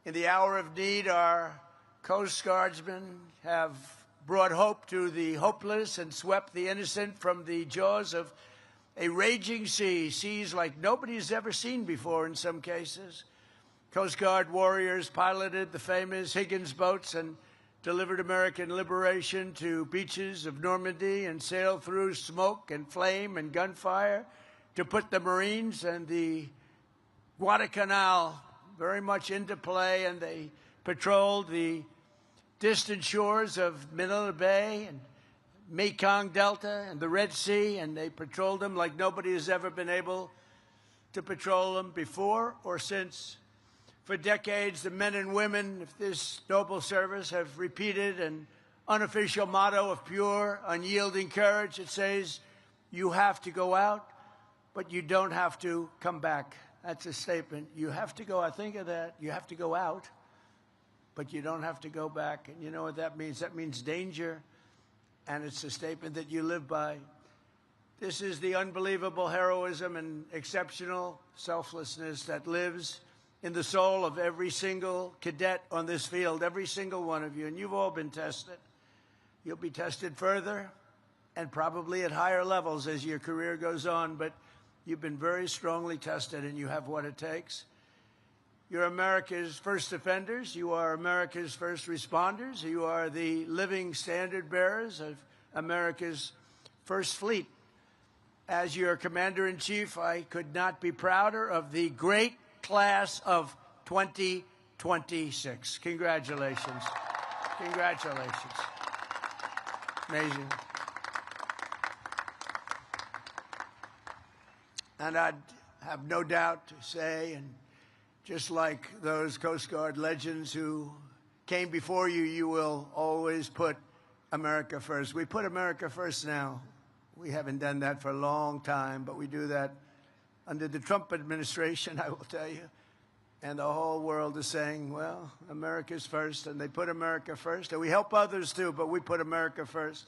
In the hour of need, our Coast Guardsmen have brought hope to the hopeless and swept the innocent from the jaws of a raging sea, seas like nobody's ever seen before in some cases. Coast Guard warriors piloted the famous Higgins boats and delivered American liberation to beaches of Normandy and sailed through smoke and flame and gunfire to put the Marines and the Guadalcanal very much into play, and they patrolled the distant shores of Manila Bay and Mekong Delta and the Red Sea, and they patrolled them like nobody has ever been able to patrol them before or since. For decades, the men and women of this noble service have repeated an unofficial motto of pure, unyielding courage. It says, you have to go out but you don't have to come back. That's a statement. You have to go, I think of that, you have to go out, but you don't have to go back. And you know what that means? That means danger, and it's a statement that you live by. This is the unbelievable heroism and exceptional selflessness that lives in the soul of every single cadet on this field, every single one of you. And you've all been tested. You'll be tested further and probably at higher levels as your career goes on, but you've been very strongly tested, and you have what it takes. You're America's first defenders. You are America's first responders. You are the living standard bearers of America's first fleet. As your commander-in-chief, I could not be prouder of the great class of 2026. Congratulations. Congratulations. Amazing. And I'd have no doubt to say, and just like those Coast Guard legends who came before you, you will always put America first. We put America first now. We haven't done that for a long time, but we do that under the Trump administration, I will tell you. And the whole world is saying, well, America's first, and they put America first. And we help others too, but we put America first.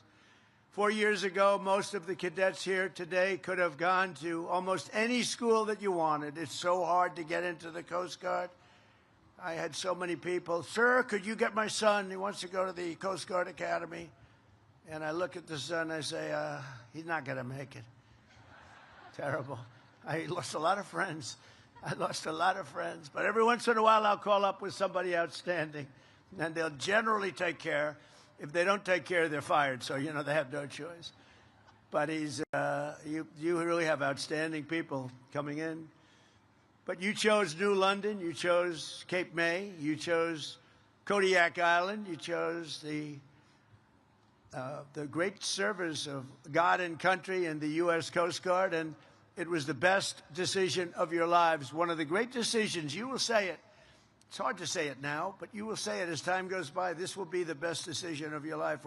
4 years ago, most of the cadets here today could have gone to almost any school that you wanted. It's so hard to get into the Coast Guard. I had so many people, sir, could you get my son? He wants to go to the Coast Guard Academy. And I look at the son, I say, he's not going to make it. Terrible. I lost a lot of friends. I lost a lot of friends. But every once in a while, I'll call up with somebody outstanding, and they'll generally take care. If they don't take care, they're fired. So, you know, they have no choice. But you really have outstanding people coming in. But you chose New London. You chose Cape May. You chose Kodiak Island. You chose the great service of God and country in the U.S. Coast Guard. And it was the best decision of your lives. One of the great decisions. You will say it. It's hard to say it now, but you will say it as time goes by. This will be the best decision of your life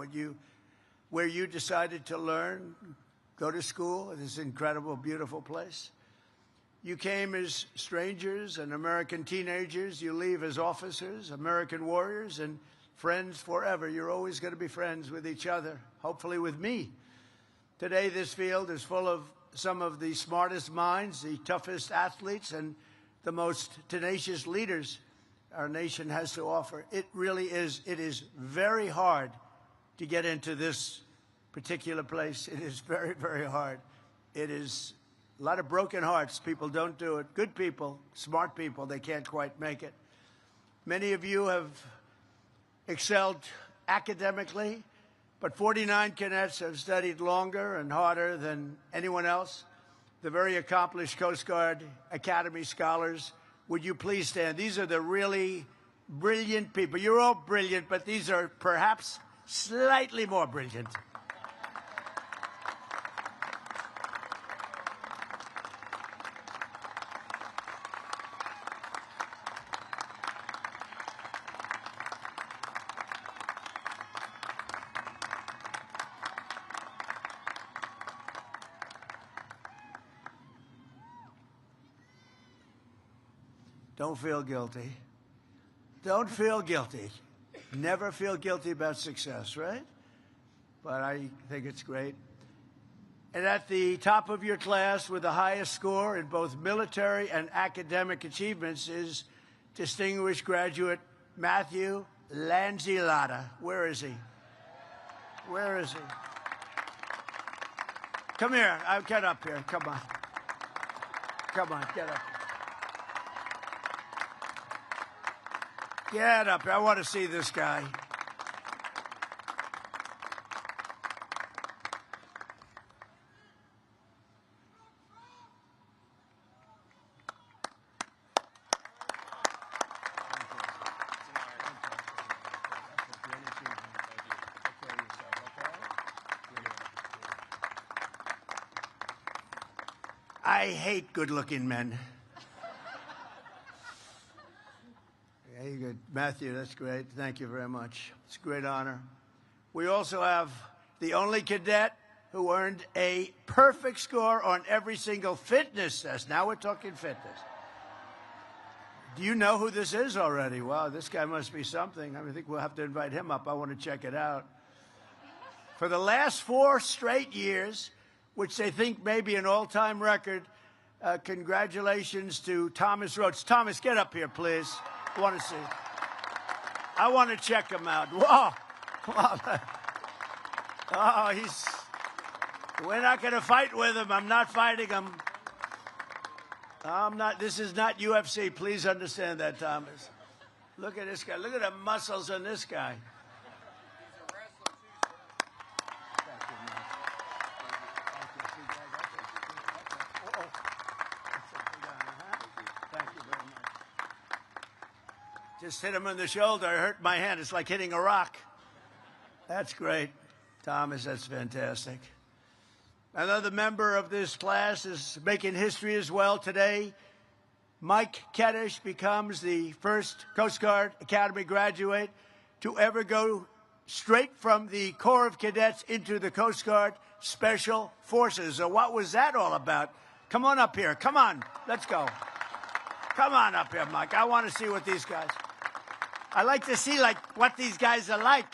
where you decided to learn, go to school in this incredible, beautiful place. You came as strangers and American teenagers. You leave as officers, American warriors, and friends forever. You're always going to be friends with each other, hopefully with me. Today, this field is full of some of the smartest minds, the toughest athletes, and the most tenacious leaders our nation has to offer. It really is. It is very hard to get into this particular place. It is very, very hard. It is a lot of broken hearts. People don't do it. Good people, smart people, they can't quite make it. Many of you have excelled academically, but 49 cadets have studied longer and harder than anyone else. The very accomplished Coast Guard Academy scholars. Would you please stand? These are the really brilliant people. You're all brilliant, but these are perhaps slightly more brilliant. Don't feel guilty. Don't feel guilty. Never feel guilty about success, right? But I think it's great. And at the top of your class with the highest score in both military and academic achievements is distinguished graduate Matthew Lanzillotta. Where is he? Where is he? Come here. Get up here. Come on. Come on, get up. Get up here. I want to see this guy. I hate good-looking men. Very good. Matthew, that's great. Thank you very much. It's a great honor. We also have the only cadet who earned a perfect score on every single fitness test. Now we're talking fitness. Do you know who this is already? Wow, this guy must be something. I think we'll have to invite him up. I want to check it out. For the last 4 straight years, which they think may be an all-time record, congratulations to Thomas Rhodes. Thomas, get up here, please. I want to see. I want to check him out. Whoa. Wow. Oh, we're not going to fight with him. I'm not fighting him. I'm not. This is not UFC. Please understand that, Thomas. Look at this guy. Look at the muscles on this guy. Just hit him in the shoulder. I hurt my hand. It's like hitting a rock. That's great. Thomas, that's fantastic. Another member of this class is making history as well today. Mike Keddish becomes the first Coast Guard Academy graduate to ever go straight from the Corps of Cadets into the Coast Guard Special Forces. So what was that all about? Come on up here. Come on. Let's go. Come on up here, Mike. I want to see what these guys... I like to see, what these guys are like.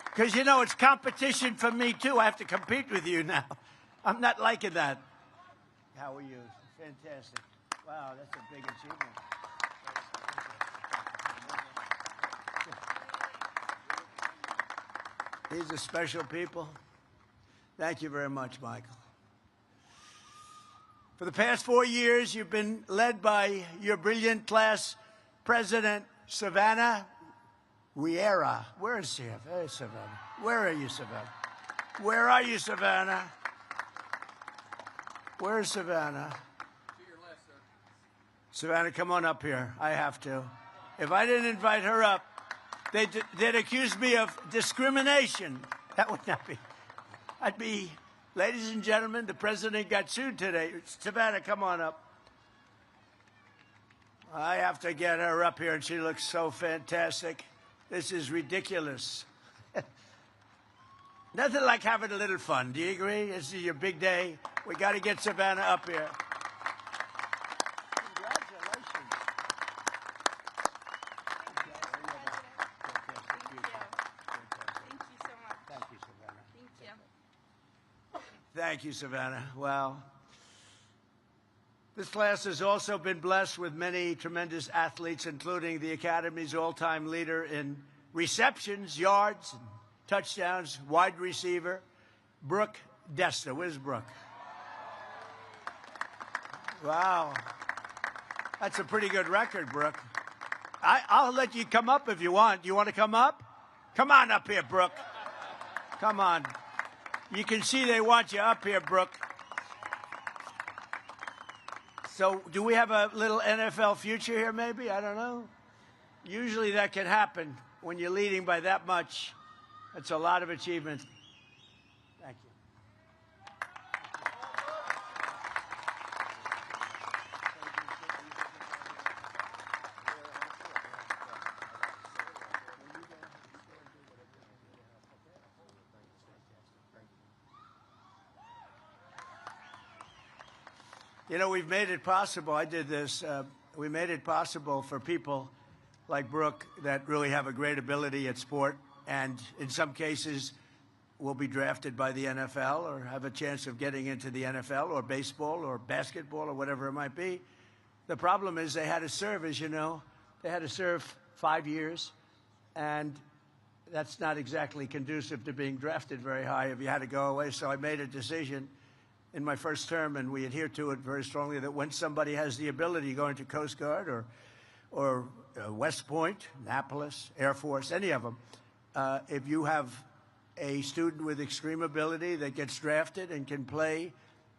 Because, it's competition for me, too. I have to compete with you now. I'm not liking that. How are you? Fantastic. Wow, that's a big achievement. These are special people. Thank you very much, Michael. For the past 4 years, you've been led by your brilliant class president, Savannah Riera. Where is she? Hey, Savannah. Where are you, Savannah? Where are you, Savannah? Where's Savannah? To your left, sir. Savannah, come on up here. I have to. If I didn't invite her up, they'd accuse me of discrimination. That would not be. I'd be, ladies and gentlemen, the president got sued today. Savannah, come on up. I have to get her up here, and she looks so fantastic. This is ridiculous. Nothing like having a little fun. Do you agree? This is your big day. We got to get Savannah up here. Congratulations. Thank you so much. Thank you, Savannah. Thank you. Thank you, Savannah. Well, this class has also been blessed with many tremendous athletes, including the Academy's all-time leader in receptions, yards, and touchdowns, wide receiver, Brooke Desta. Where's Brooke? Wow. That's a pretty good record, Brooke. I'll let you come up if you want. You want to come up? Come on up here, Brooke. Come on. You can see they want you up here, Brooke. So do we have a little NFL future here, maybe? I don't know. Usually that can happen when you're leading by that much. That's a lot of achievement. Thank you. We've made it possible. I did this. We made it possible for people like Brooke that really have a great ability at sport, and in some cases will be drafted by the NFL or have a chance of getting into the NFL or baseball or basketball or whatever it might be. The problem is they had to serve, as you know. They had to serve 5 years, and that's not exactly conducive to being drafted very high if you had to go away. So I made a decision in my first term, and we adhere to it very strongly, that when somebody has the ability, going to Coast Guard or West Point, Annapolis, Air Force, any of them, if you have a student with extreme ability that gets drafted and can play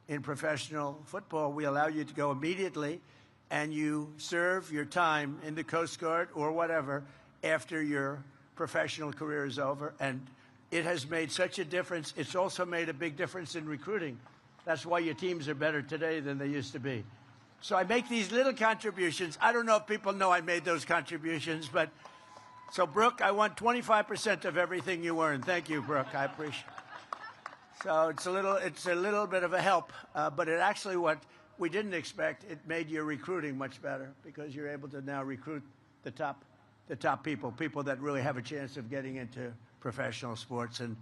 in professional football, we allow you to go immediately, and you serve your time in the Coast Guard or whatever after your professional career is over. And it has made such a difference. It's also made a big difference in recruiting. That's why your teams are better today than they used to be. So I make these little contributions. I don't know if people know I made those contributions, but so, Brooke, I want 25% of everything you earn. Thank you, Brooke. I appreciate it. So it's a little bit of a help, but it actually, what we didn't expect, it made your recruiting much better because you're able to now recruit the top people that really have a chance of getting into professional sports, and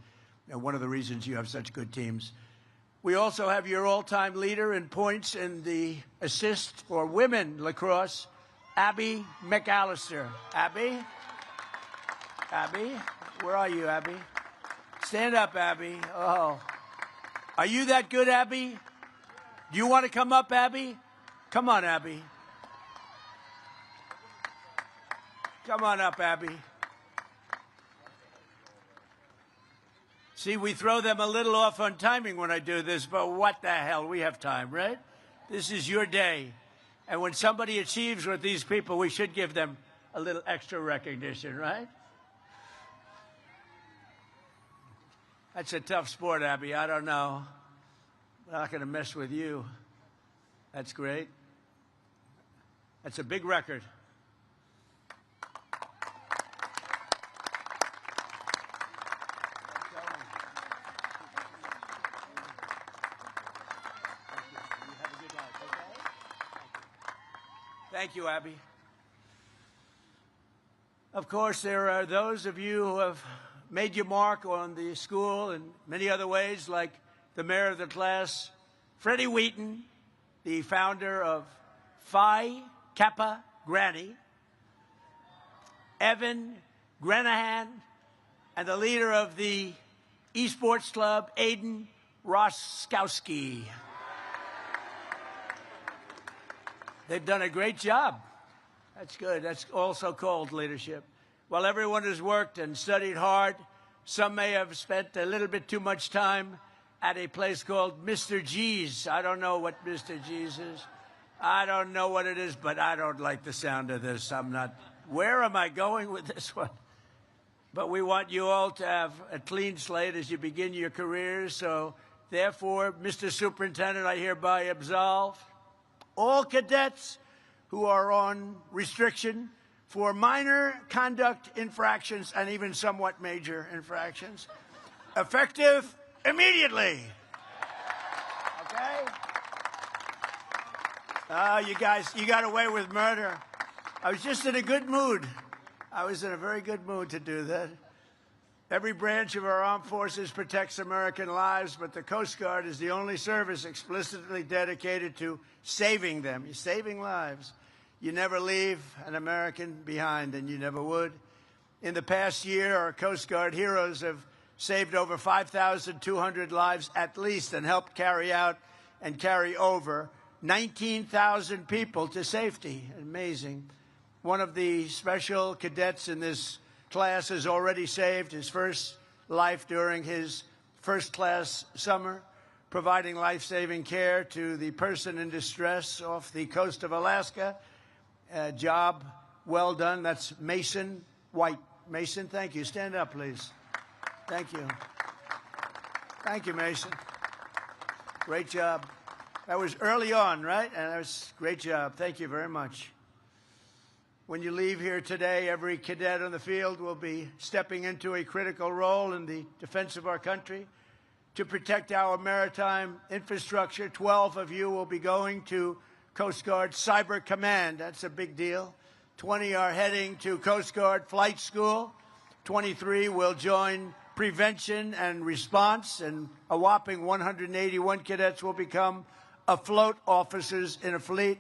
one of the reasons you have such good teams. We also have your all-time leader in points in the assist for women lacrosse, Abby McAllister. Abby, where are you, Abby? Stand up, Abby. Oh, are you that good, Abby? Do you want to come up, Abby? Come on, Abby. Come on up, Abby. See, we throw them a little off on timing when I do this, but what the hell? We have time, right? This is your day. And when somebody achieves with these people, we should give them a little extra recognition, right? That's a tough sport, Abby. I don't know. I'm not going to mess with you. That's great. That's a big record. Thank you, Abby. Of course, there are those of you who have made your mark on the school in many other ways, like the mayor of the class, Freddie Wheaton, the founder of Phi Kappa Granny, Evan Granahan, and the leader of the esports club, Aiden Roskowski. They've done a great job. That's good. That's also called leadership. While everyone has worked and studied hard, some may have spent a little bit too much time at a place called Mr. G's. I don't know what Mr. G's is. I don't know what it is, but I don't like the sound of this. I'm not. Where am I going with this one? But we want you all to have a clean slate as you begin your careers. So, therefore, Mr. Superintendent, I hereby absolve all cadets who are on restriction for minor conduct infractions and even somewhat major infractions, effective immediately. Okay? You guys, you got away with murder. I was just in a good mood. I was in a very good mood to do that. Every branch of our armed forces protects American lives, but the Coast Guard is the only service explicitly dedicated to saving them. You're saving lives. You never leave an American behind, and you never would. In the past year, our Coast Guard heroes have saved over 5,200 lives at least and helped carry out and carry over 19,000 people to safety. Amazing. One of the special cadets in this class has already saved his first life during his first-class summer, providing life-saving care to the person in distress off the coast of Alaska. Job well done. That's Mason White. Mason, thank you. Stand up, please. Thank you. Thank you, Mason. Great job. That was early on, right? And that was a great job. Thank you very much. When you leave here today, every cadet on the field will be stepping into a critical role in the defense of our country. To protect our maritime infrastructure, 12 of you will be going to Coast Guard Cyber Command. That's a big deal. 20 are heading to Coast Guard Flight School. 23 will join Prevention and Response, and a whopping 181 cadets will become afloat officers in a fleet,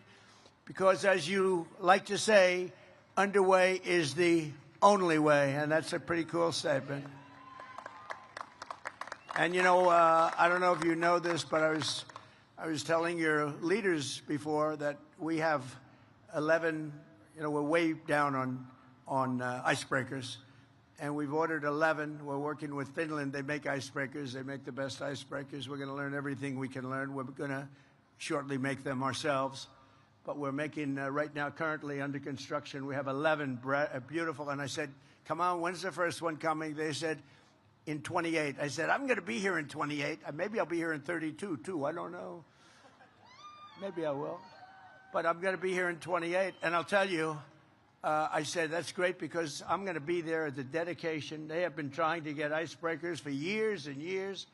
because, as you like to say, underway is the only way, and that's a pretty cool statement. And, you know, I don't know if you know this, but I was telling your leaders before that we have 11, you know, we're way down on icebreakers, and we've ordered 11. We're working with Finland. They make icebreakers. They make the best icebreakers. We're going to learn everything we can learn. We're going to shortly make them ourselves. But we're making, right now, currently under construction, we have 11 beautiful. And I said, come on, when's the first one coming? They said, in 28. I said, I'm going to be here in 28. Maybe I'll be here in 32, too. I don't know. Maybe I will. But I'm going to be here in 28. And I'll tell you, I said, that's great, because I'm going to be there at the dedication. They have been trying to get icebreakers for years and years.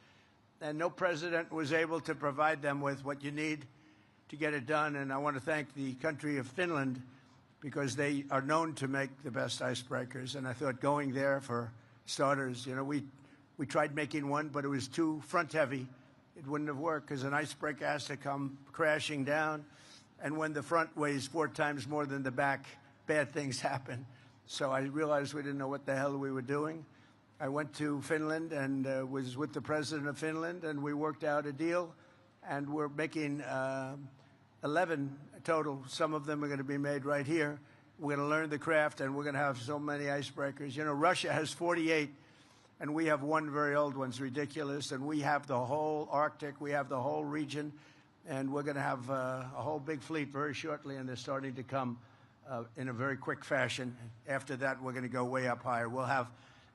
and no president was able to provide them with what you need to get it done. And I want to thank the country of Finland, because they are known to make the best icebreakers. And I thought going there, for starters, you know, we tried making one, but it was too front heavy. It wouldn't have worked, because an icebreaker has to come crashing down. And when the front weighs 4 times more than the back, bad things happen. So I realized we didn't know what the hell we were doing. I went to Finland and was with the president of Finland, and we worked out a deal. And we're making 11 total. Some of them are going to be made right here. We're going to learn the craft, and we're going to have so many icebreakers. You know, Russia has 48, and we have one very old one. It's ridiculous. And we have the whole Arctic. We have the whole region. And we're going to have a whole big fleet very shortly, and they're starting to come in a very quick fashion. After that, we're going to go way up higher. We'll have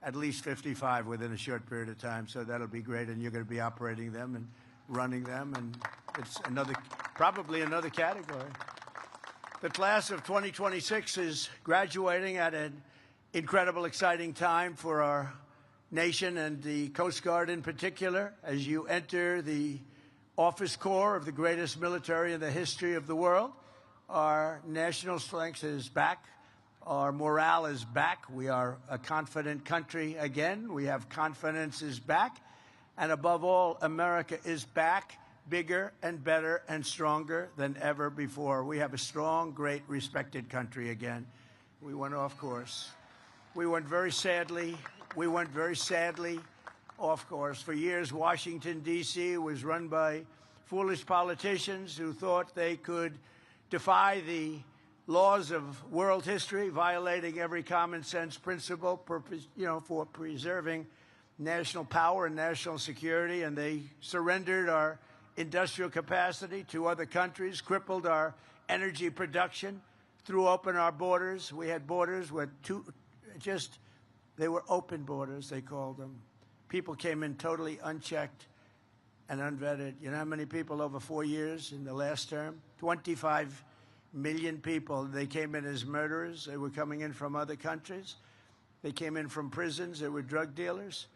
at least 55 within a short period of time, so that'll be great. And you're going to be operating them and running them, and it's probably another category. The class of 2026 is graduating at an incredible, exciting time for our nation and the Coast Guard in particular. As you enter the office corps of the greatest military in the history of the world, our national strength is back. Our morale is back. We are a confident country again. We have confidence is back. And above all, America is back, bigger and better and stronger than ever before. We have a strong, great, respected country again. We went off course. We went very sadly off course. For years, Washington, D.C. was run by foolish politicians who thought they could defy the laws of world history, violating every common sense principle, for preserving national power and national security. And they surrendered our industrial capacity to other countries, crippled our energy production, threw open our borders. We had borders with they were open borders, they called them. People came in totally unchecked and unvetted. You know how many people over 4 years in the last term? 25 million people. They came in as murderers. They were coming in from other countries. They came in from prisons. They were drug dealers.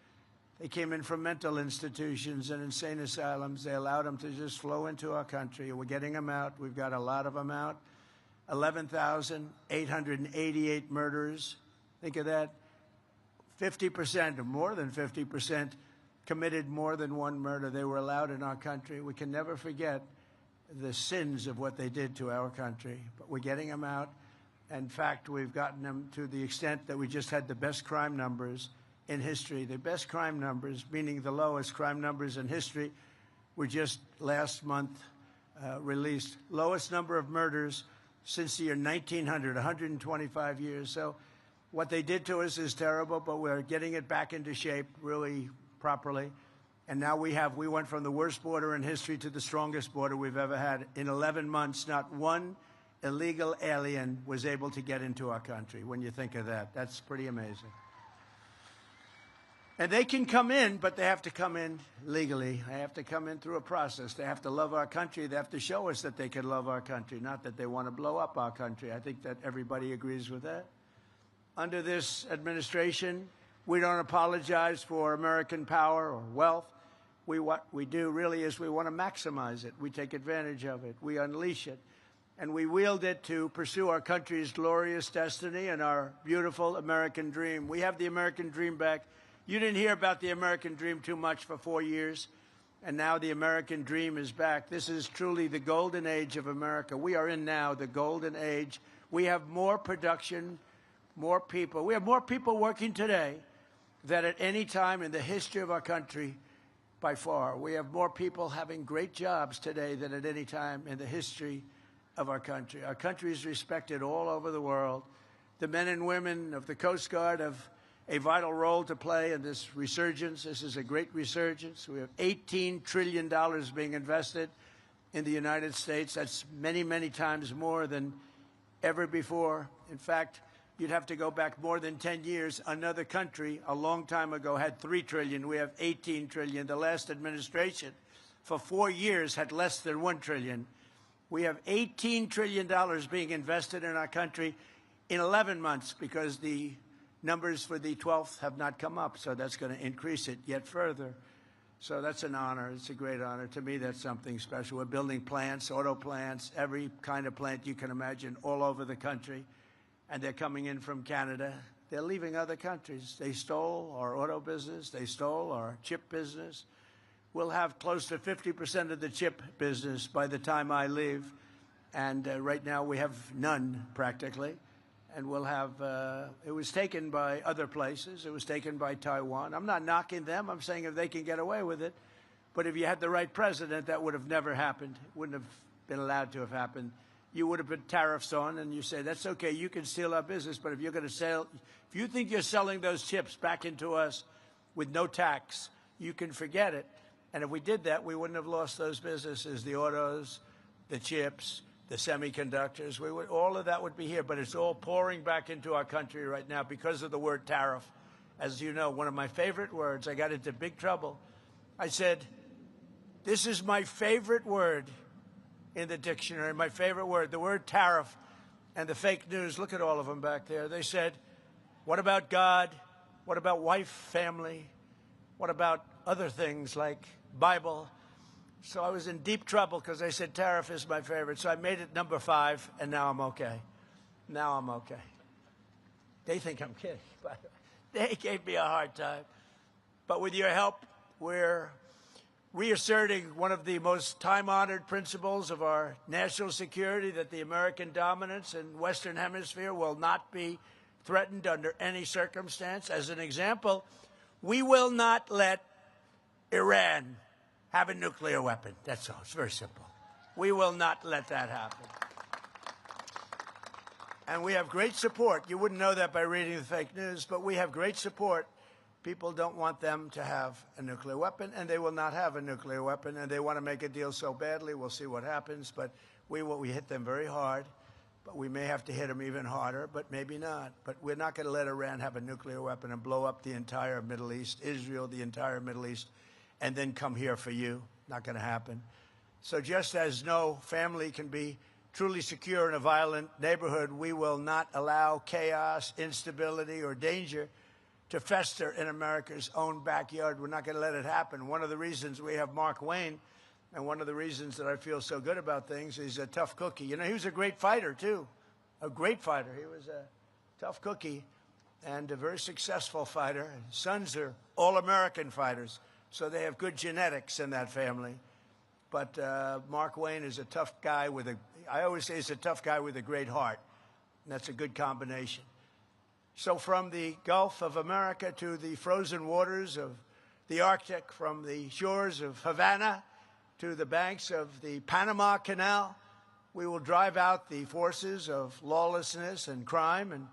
They came in from mental institutions and insane asylums. They allowed them to just flow into our country. We're getting them out. We've got a lot of them out. 11,888 murderers. Think of that. 50%, or more than 50%, committed more than one murder. They were allowed in our country. We can never forget the sins of what they did to our country. But we're getting them out. In fact, we've gotten them to the extent that we just had the best crime numbers in history. The best crime numbers, meaning the lowest crime numbers in history, were just last month released. Lowest number of murders since the year 1900, 125 years. So what they did to us is terrible, but we're getting it back into shape really properly. And now we went from the worst border in history to the strongest border we've ever had. In 11 months, not one illegal alien was able to get into our country. When you think of that, that's pretty amazing. And they can come in, but they have to come in legally. They have to come in through a process. They have to love our country. They have to show us that they can love our country, not that they want to blow up our country. I think that everybody agrees with that. Under this administration, we don't apologize for American power or wealth. What we do really is we want to maximize it. We take advantage of it. We unleash it. And we wield it to pursue our country's glorious destiny and our beautiful American dream. We have the American dream back. You didn't hear about the American dream too much for 4 years, and now the American dream is back. This is truly the golden age of America. We are in now the golden age. We have more production, more people. We have more people working today than at any time in the history of our country by far. We have more people having great jobs today than at any time in the history of our country. Our country is respected all over the world. The men and women of the Coast Guard have a vital role to play in this resurgence. This is a great resurgence. We have $18 trillion being invested in the United States. That's many, many times more than ever before. In fact, you'd have to go back more than 10 years. Another country a long time ago had $3 trillion. We have $18 trillion. The last administration for 4 years had less than $1 trillion. We have $18 trillion being invested in our country in 11 months because the numbers for the 12th have not come up, so that's going to increase it yet further. So that's an honor. It's a great honor. To me, that's something special. We're building plants, auto plants, every kind of plant you can imagine all over the country. And they're coming in from Canada. They're leaving other countries. They stole our auto business. They stole our chip business. We'll have close to 50% of the chip business by the time I leave. And right now we have none, practically. And we'll have, it was taken by other places. It was taken by Taiwan. I'm not knocking them. I'm saying if they can get away with it. But if you had the right president, that would have never happened. It wouldn't have been allowed to have happened. You would have put tariffs on, and you say, that's okay, you can steal our business, but if you're going to sell, if you think you're selling those chips back into us with no tax, you can forget it. And if we did that, we wouldn't have lost those businesses, the autos, the chips, the semiconductors. All of that would be here, but it's all pouring back into our country right now because of the word tariff. As you know, one of my favorite words, I got into big trouble. I said, this is my favorite word in the dictionary, my favorite word, the word tariff. And the fake news, look at all of them back there. They said, what about God? What about wife, family? What about other things like Bible? So I was in deep trouble because they said tariff is my favorite. So I made it number 5, and now I'm okay. Now I'm okay. They think I'm kidding, but they gave me a hard time. But with your help, we're reasserting one of the most time-honored principles of our national security, that the American dominance in Western Hemisphere will not be threatened under any circumstance. As an example, we will not let Iran have a nuclear weapon. That's all. It's very simple. We will not let that happen. And we have great support. You wouldn't know that by reading the fake news, but we have great support. People don't want them to have a nuclear weapon, and they will not have a nuclear weapon, and they want to make a deal so badly. We'll see what happens, but we hit them very hard, but we may have to hit them even harder, but maybe not. But we're not going to let Iran have a nuclear weapon and blow up the entire Middle East, Israel, the entire Middle East, and then come here for you. Not going to happen. So just as no family can be truly secure in a violent neighborhood, we will not allow chaos, instability, or danger to fester in America's own backyard. We're not going to let it happen. One of the reasons we have Mark Wayne, and one of the reasons that I feel so good about things, is a tough cookie. You know, he was a great fighter, too. A great fighter. He was a tough cookie and a very successful fighter. His sons are all-American fighters, so they have good genetics in that family. But Mark Wayne is a tough guy with I always say he's a tough guy with a great heart. And that's a good combination. So from the Gulf of America to the frozen waters of the Arctic, from the shores of Havana to the banks of the Panama Canal, we will drive out the forces of lawlessness and crime and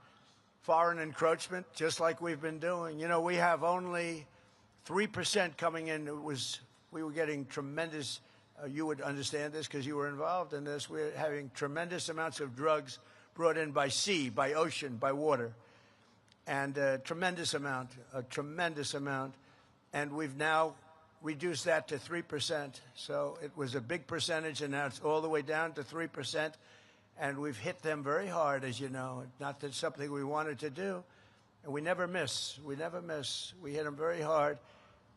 foreign encroachment, just like we've been doing. You know, we have only 3% coming in. We were getting tremendous, you would understand this because you were involved in this, we're having tremendous amounts of drugs brought in by sea, by ocean, by water. And a tremendous amount. And we've now reduced that to 3%. So it was a big percentage, and now it's all the way down to 3%. And we've hit them very hard, as you know. Not that it's something we wanted to do. And we never miss. We never miss. We hit them very hard.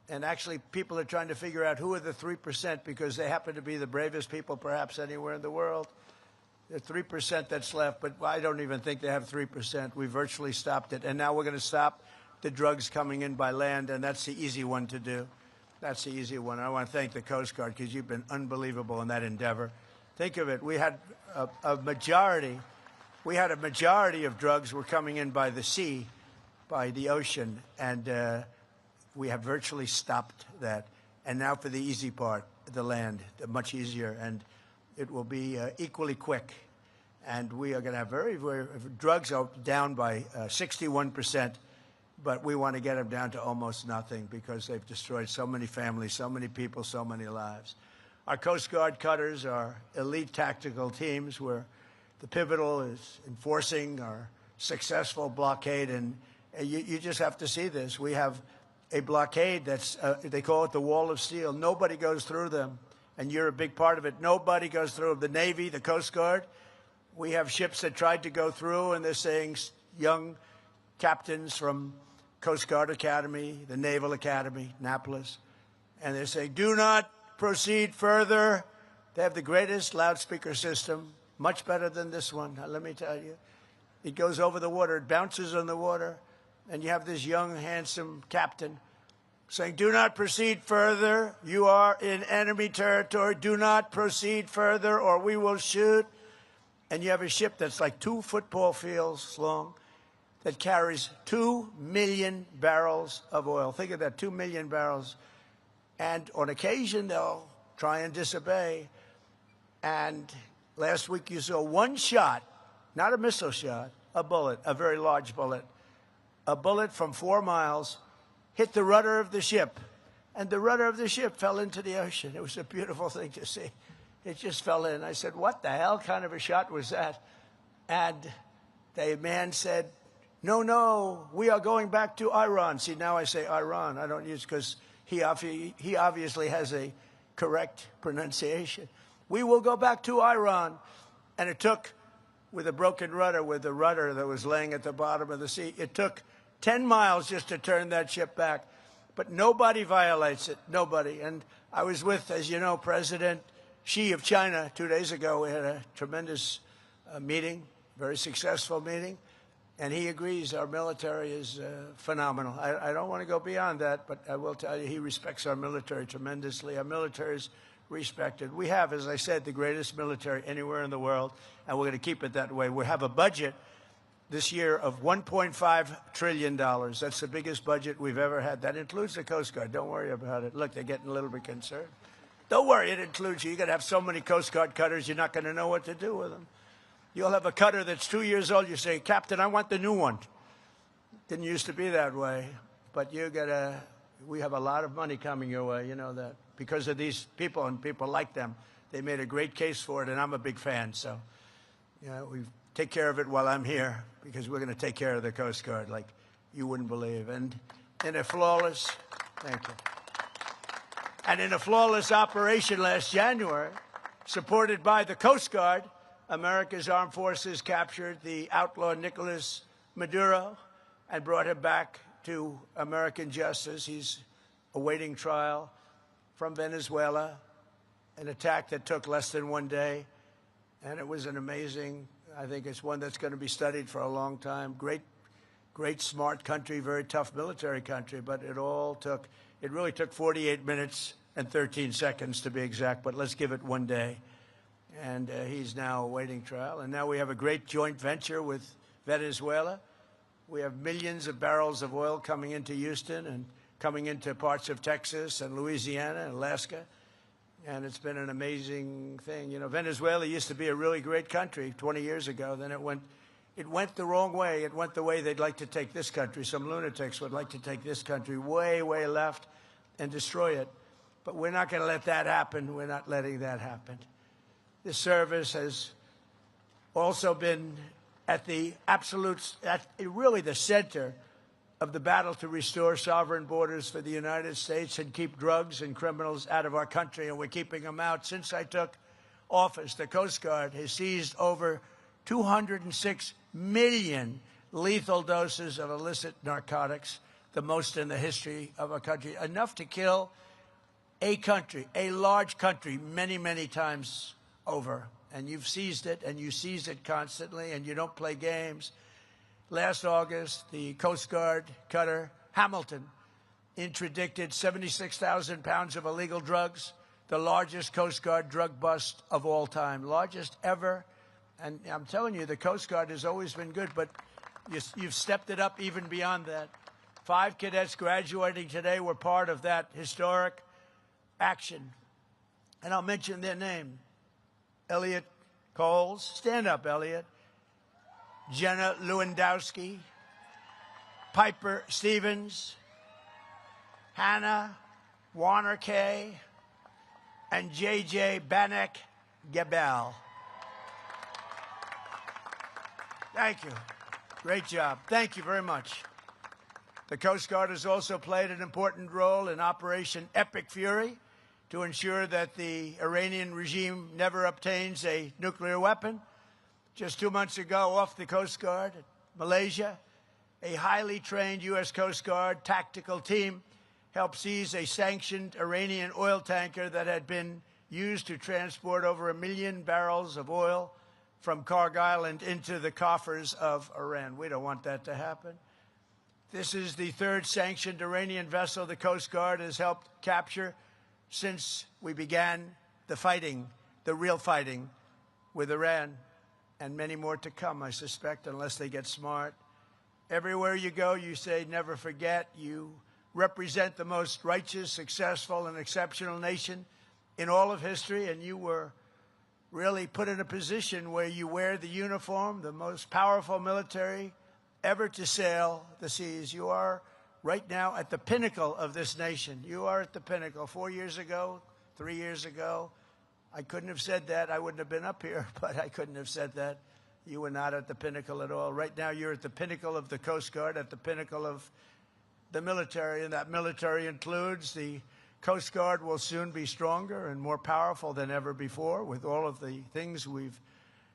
And actually, people are trying to figure out who are the 3% because they happen to be the bravest people perhaps anywhere in the world. The 3% that's left, but I don't even think they have 3%. We virtually stopped it. And now we're going to stop the drugs coming in by land, and that's the easy one to do. That's the easy one. I want to thank the Coast Guard because you've been unbelievable in that endeavor. Think of it. We had a majority of drugs were coming in by the sea, by the ocean, and we have virtually stopped that. And now for the easy part, the land, much easier, and it will be equally quick. And we are going to have drugs are down by 61%, but we want to get them down to almost nothing because they've destroyed so many families, so many people, so many lives. Our Coast Guard cutters are elite tactical teams where the pivotal is enforcing our successful blockade. And you just have to see this. We have a blockade that's, they call it the wall of steel. Nobody goes through them. And you're a big part of it. Nobody goes through. The Navy, the Coast Guard, we have ships that tried to go through, and they're saying young captains from Coast Guard Academy, the Naval Academy, Annapolis, And they're saying, do not proceed further. They have the greatest loudspeaker system, much better than this one. Now, let me tell you. It goes over the water. It bounces on the water. And you have this young, handsome captain saying, do not proceed further. You are in enemy territory. Do not proceed further or we will shoot. And you have a ship that's like 2 football fields long that carries 2 million barrels of oil. Think of that, 2 million barrels. And on occasion, they'll try and disobey. And last week you saw one shot, not a missile shot, a bullet, a very large bullet. A bullet from 4 miles hit the rudder of the ship, and the rudder of the ship fell into the ocean. It was a beautiful thing to see. It just fell in. I said, what the hell kind of a shot was that? And the man said, no, we are going back to Iran. See, now I say Iran. I don't use because he obviously has a correct pronunciation. We will go back to Iran. And it took, with a broken rudder, with the rudder that was laying at the bottom of the sea, it took 10 miles just to turn that ship back. But nobody violates it, nobody. And I was with, as you know, President Xi of China 2 days ago. We had a tremendous meeting, very successful meeting. And he agrees our military is phenomenal. I don't want to go beyond that, but I will tell you he respects our military tremendously. Our military is respected. We have, as I said, the greatest military anywhere in the world, and we're going to keep it that way. We have a budget this year of $1.5 trillion. That's the biggest budget we've ever had. That includes the Coast Guard. Don't worry about it. Look, they're getting a little bit concerned. Don't worry, it includes you. You're going to have so many Coast Guard cutters, you're not going to know what to do with them. You'll have a cutter that's 2 years old. You say, Captain, I want the new one. Didn't used to be that way. But we have a lot of money coming your way, you know that. Because of these people and people like them. They made a great case for it, and I'm a big fan. So, we take care of it while I'm here, because we're going to take care of the Coast Guard like you wouldn't believe. And in a flawless, thank you. And in a flawless operation last January, supported by the Coast Guard, America's armed forces captured the outlaw Nicolas Maduro and brought him back to American justice. He's awaiting trial from Venezuela, an attack that took less than 1 day. And it was an amazing, I think it's one that's going to be studied for a long time. Great, smart country, very tough military country, but it really took 48 minutes and 13 seconds to be exact, but let's give it 1 day. And he's now awaiting trial. And now we have a great joint venture with Venezuela. We have millions of barrels of oil coming into Houston and coming into parts of Texas and Louisiana and Alaska. And it's been an amazing thing. You know, Venezuela used to be a really great country 20 years ago. Then it went the wrong way. It went the way they'd like to take this country. Some lunatics would like to take this country way, way left and destroy it. But we're not going to let that happen. We're not letting that happen. This service has also been at really the center of the battle to restore sovereign borders for the United States and keep drugs and criminals out of our country, and we're keeping them out. Since I took office, the Coast Guard has seized over 206 million lethal doses of illicit narcotics, the most in the history of our country, enough to kill a country, a large country, many, many times over. And you've seized it, and you seize it constantly, and you don't play games. Last August, the Coast Guard cutter Hamilton interdicted 76,000 pounds of illegal drugs, the largest Coast Guard drug bust of all time, largest ever. And I'm telling you, the Coast Guard has always been good, but you've stepped it up even beyond that. 5 cadets graduating today were part of that historic action. And I'll mention their name. Elliot Coles, stand up, Elliot. Jenna Lewandowski, Piper Stevens, Hannah Warner-Kay, and J.J. Banek-Gebel. Thank you. Great job. Thank you very much. The Coast Guard has also played an important role in Operation Epic Fury to ensure that the Iranian regime never obtains a nuclear weapon. Just 2 months ago, off the Coast Guard at Malaysia, a highly trained U.S. Coast Guard tactical team helped seize a sanctioned Iranian oil tanker that had been used to transport over 1 million barrels of oil from Kharg Island into the coffers of Iran. We don't want that to happen. This is the third sanctioned Iranian vessel the Coast Guard has helped capture since we began the fighting, the real fighting, with Iran, and many more to come, I suspect, unless they get smart. Everywhere you go, you say, never forget. You represent the most righteous, successful, and exceptional nation in all of history, and you were really put in a position where you wear the uniform, the most powerful military ever to sail the seas. You are right now at the pinnacle of this nation. You are at the pinnacle. 4 years ago, 3 years ago, I couldn't have said that. I wouldn't have been up here, but I couldn't have said that. You were not at the pinnacle at all. Right now, you're at the pinnacle of the Coast Guard, at the pinnacle of the military, and that military includes the Coast Guard will soon be stronger and more powerful than ever before with all of the things we've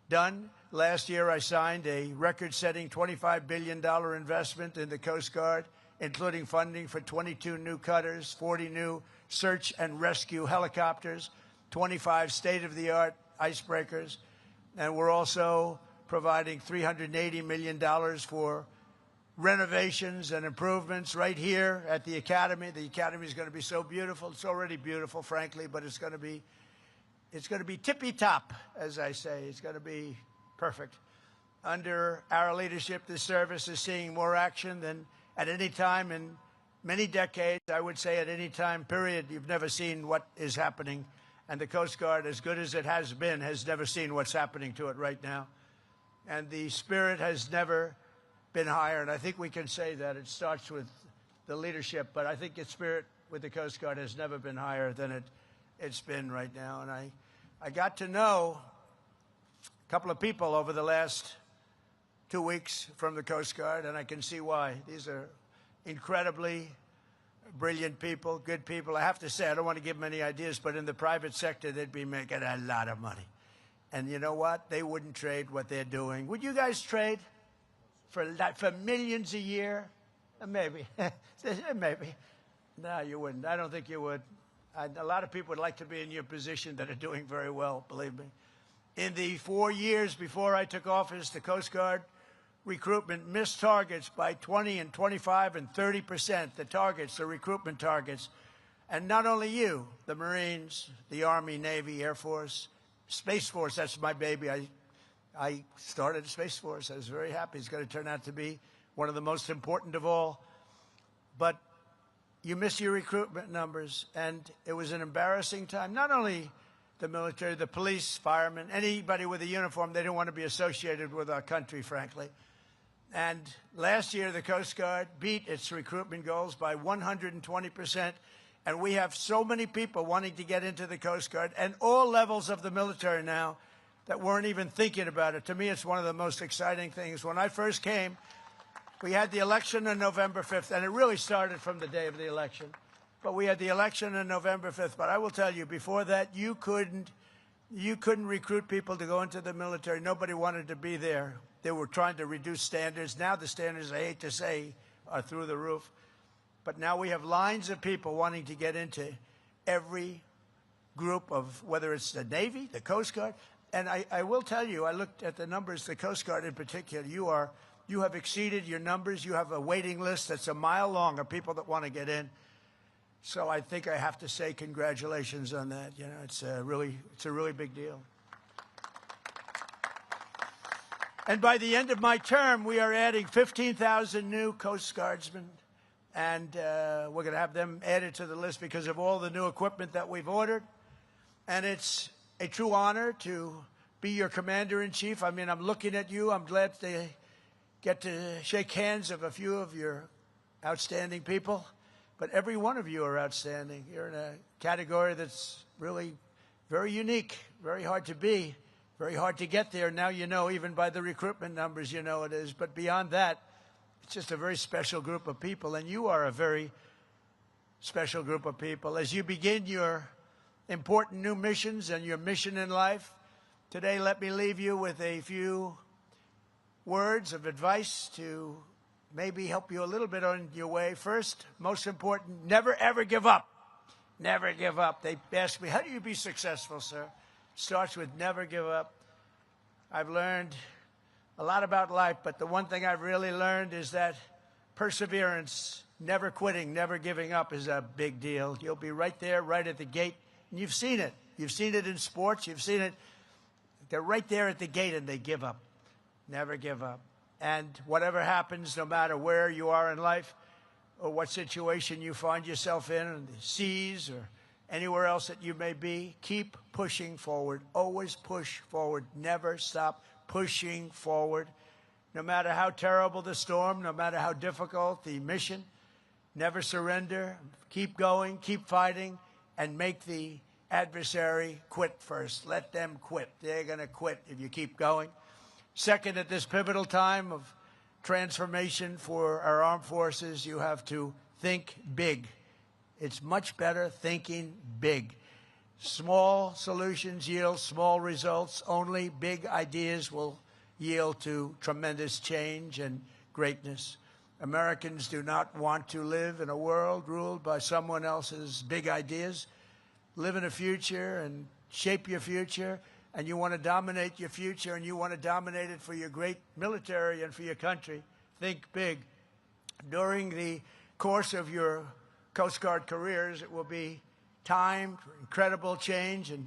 done. Last year, I signed a record-setting $25 billion investment in the Coast Guard, including funding for 22 new cutters, 40 new search and rescue helicopters, 25 state-of-the-art icebreakers, and we're also providing $380 million for renovations and improvements right here at the Academy. The Academy is going to be so beautiful. It's already beautiful, frankly, but it's going to be tippy-top, as I say. It's going to be perfect. Under our leadership, this service is seeing more action than at any time in many decades. I would say at any time, period, you've never seen what is happening. And the Coast Guard, as good as it has been, has never seen what's happening to it right now. And the spirit has never been higher. And I think we can say that. It starts with the leadership. But I think the spirit with the Coast Guard has never been higher than it's been right now. And I got to know a couple of people over the last 2 weeks from the Coast Guard, and I can see why. These are incredibly brilliant people, good people. I have to say, I don't want to give them any ideas, but in the private sector, they'd be making a lot of money. And you know what? They wouldn't trade what they're doing. Would you guys trade for millions a year? Maybe. Maybe. No, you wouldn't. I don't think you would. A lot of people would like to be in your position that are doing very well, believe me. In the 4 years before I took office, the Coast Guard recruitment missed targets by 20 and 25 and 30%, the targets, the recruitment targets. And not only you, the Marines, the Army, Navy, Air Force, Space Force, that's my baby. I started the Space Force. I was very happy. It's going to turn out to be one of the most important of all. But you miss your recruitment numbers, and it was an embarrassing time. Not only the military, the police, firemen, anybody with a uniform, they didn't want to be associated with our country, frankly. And last year, the Coast Guard beat its recruitment goals by 120%. And we have so many people wanting to get into the Coast Guard and all levels of the military now that weren't even thinking about it. To me, it's one of the most exciting things. When I first came, we had the election on November 5th, and it really started from the day of the election. But we had the election on November 5th. But I will tell you, before that, you couldn't recruit people to go into the military. Nobody wanted to be there. They were trying to reduce standards. Now the standards, I hate to say, are through the roof. But now we have lines of people wanting to get into every group of, whether it's the Navy, the Coast Guard. And I will tell you, I looked at the numbers, the Coast Guard in particular. You have exceeded your numbers. You have a waiting list that's a mile long of people that want to get in. So I think I have to say congratulations on that. You know, it's a really big deal. And by the end of my term, we are adding 15,000 new Coast Guardsmen. And we're going to have them added to the list because of all the new equipment that we've ordered. And it's a true honor to be your commander-in-chief. I mean, I'm looking at you. I'm glad to get to shake hands of a few of your outstanding people. But every one of you are outstanding. You're in a category that's really very unique, very hard to be, very hard to get there. Now you know, even by the recruitment numbers, you know it is. But beyond that, it's just a very special group of people. And you are a very special group of people. As you begin your important new missions and your mission in life, today let me leave you with a few words of advice to maybe help you a little bit on your way. First, most important, never ever give up. Never give up. They ask me, how do you be successful, sir? It starts with never give up. I've learned a lot about life, but the one thing I've really learned is that perseverance, never quitting, never giving up is a big deal. You'll be right there, right at the gate, and you've seen it. You've seen it in sports. You've seen it. They're right there at the gate, and they give up. Never give up. And whatever happens, no matter where you are in life or what situation you find yourself in the seas or anywhere else that you may be, keep pushing forward. Always push forward. Never stop pushing forward. No matter how terrible the storm, no matter how difficult the mission, never surrender. Keep going, keep fighting, and make the adversary quit first. Let them quit. They're going to quit if you keep going. Second, at this pivotal time of transformation for our armed forces, you have to think big. It's much better thinking big. Small solutions yield small results. Only big ideas will yield to tremendous change and greatness. Americans do not want to live in a world ruled by someone else's big ideas. Live in a future and shape your future, and you want to dominate your future, and you want to dominate it for your great military and for your country. Think big. During the course of your Coast Guard careers, it will be time for incredible change, and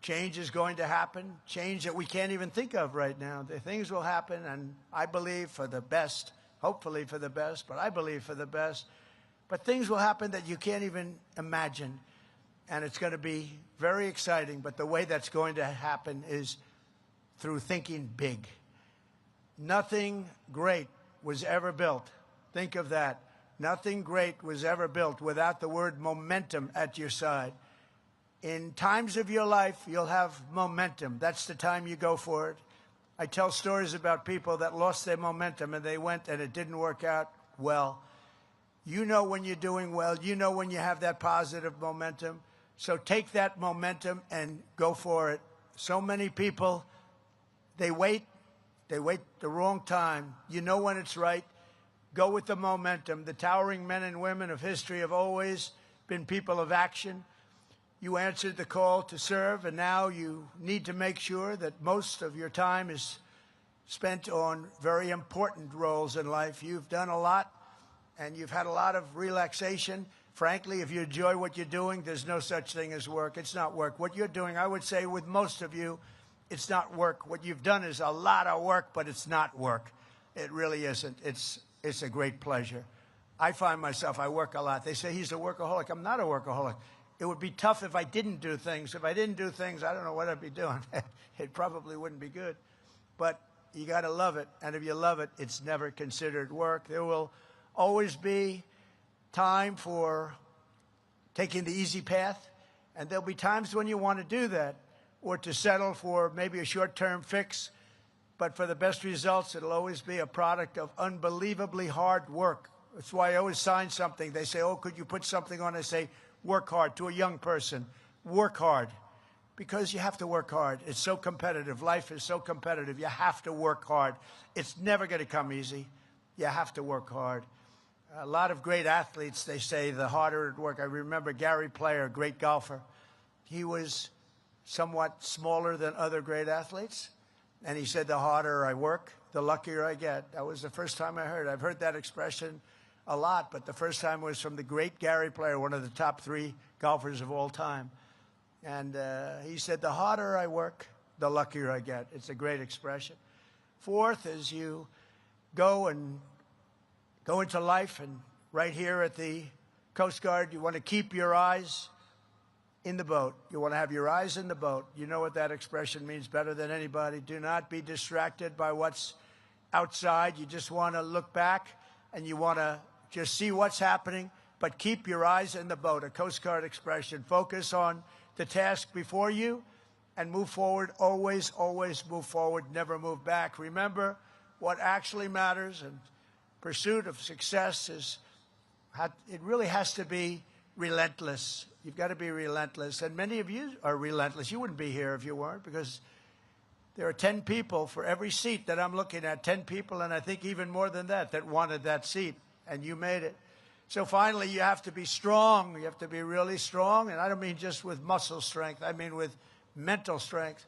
change is going to happen, change that we can't even think of right now. The things will happen, and I believe for the best, hopefully for the best, but I believe for the best. But things will happen that you can't even imagine, and it's going to be very exciting. But the way that's going to happen is through thinking big. Nothing great was ever built. Think of that. Nothing great was ever built without the word momentum at your side. In times of your life, you'll have momentum. That's the time you go for it. I tell stories about people that lost their momentum and they went and it didn't work out well. You know when you're doing well. You know when you have that positive momentum. So take that momentum and go for it. So many people, they wait the wrong time. You know when it's right. Go with the momentum. The towering men and women of history have always been people of action. You answered the call to serve, and now you need to make sure that most of your time is spent on very important roles in life. You've done a lot, and you've had a lot of relaxation. Frankly, if you enjoy what you're doing, there's no such thing as work. It's not work. What you're doing, I would say with most of you, it's not work. What you've done is a lot of work, but it's not work. It really isn't. It's a great pleasure. I find myself, I work a lot. They say he's a workaholic. I'm not a workaholic. It would be tough if I didn't do things. If I didn't do things, I don't know what I'd be doing. It probably wouldn't be good. But you got to love it. And if you love it, it's never considered work. There will always be time for taking the easy path. And there'll be times when you want to do that or to settle for maybe a short-term fix. But for the best results, it'll always be a product of unbelievably hard work. That's why I always sign something. They say, oh, could you put something on? I say, work hard. To a young person, work hard. Because you have to work hard. It's so competitive. Life is so competitive. You have to work hard. It's never going to come easy. You have to work hard. A lot of great athletes, they say, the harder it work. I remember Gary Player, a great golfer. He was somewhat smaller than other great athletes. And he said, the harder I work, the luckier I get. That was the first time I heard it. I've heard that expression a lot, but the first time was from the great Gary Player, one of the top 3 golfers of all time. And he said, the harder I work, the luckier I get. It's a great expression. Fourth, as you go into life, and right here at the Coast Guard, you want to keep your eyes in the boat. You want to have your eyes in the boat. You know what that expression means better than anybody. Do not be distracted by what's outside. You just want to look back and you want to just see what's happening, but keep your eyes in the boat, a Coast Guard expression. Focus on the task before you and move forward. Always, always move forward, never move back. Remember, what actually matters and pursuit of success is, it really has to be relentless. You've got to be relentless. And many of you are relentless. You wouldn't be here if you weren't, because There are 10 people for every seat that I'm looking at, 10 people, and I think even more than that, that wanted that seat, and you made it. So finally, you have to be strong. You have to be really strong, and I don't mean just with muscle strength. I mean with mental strength,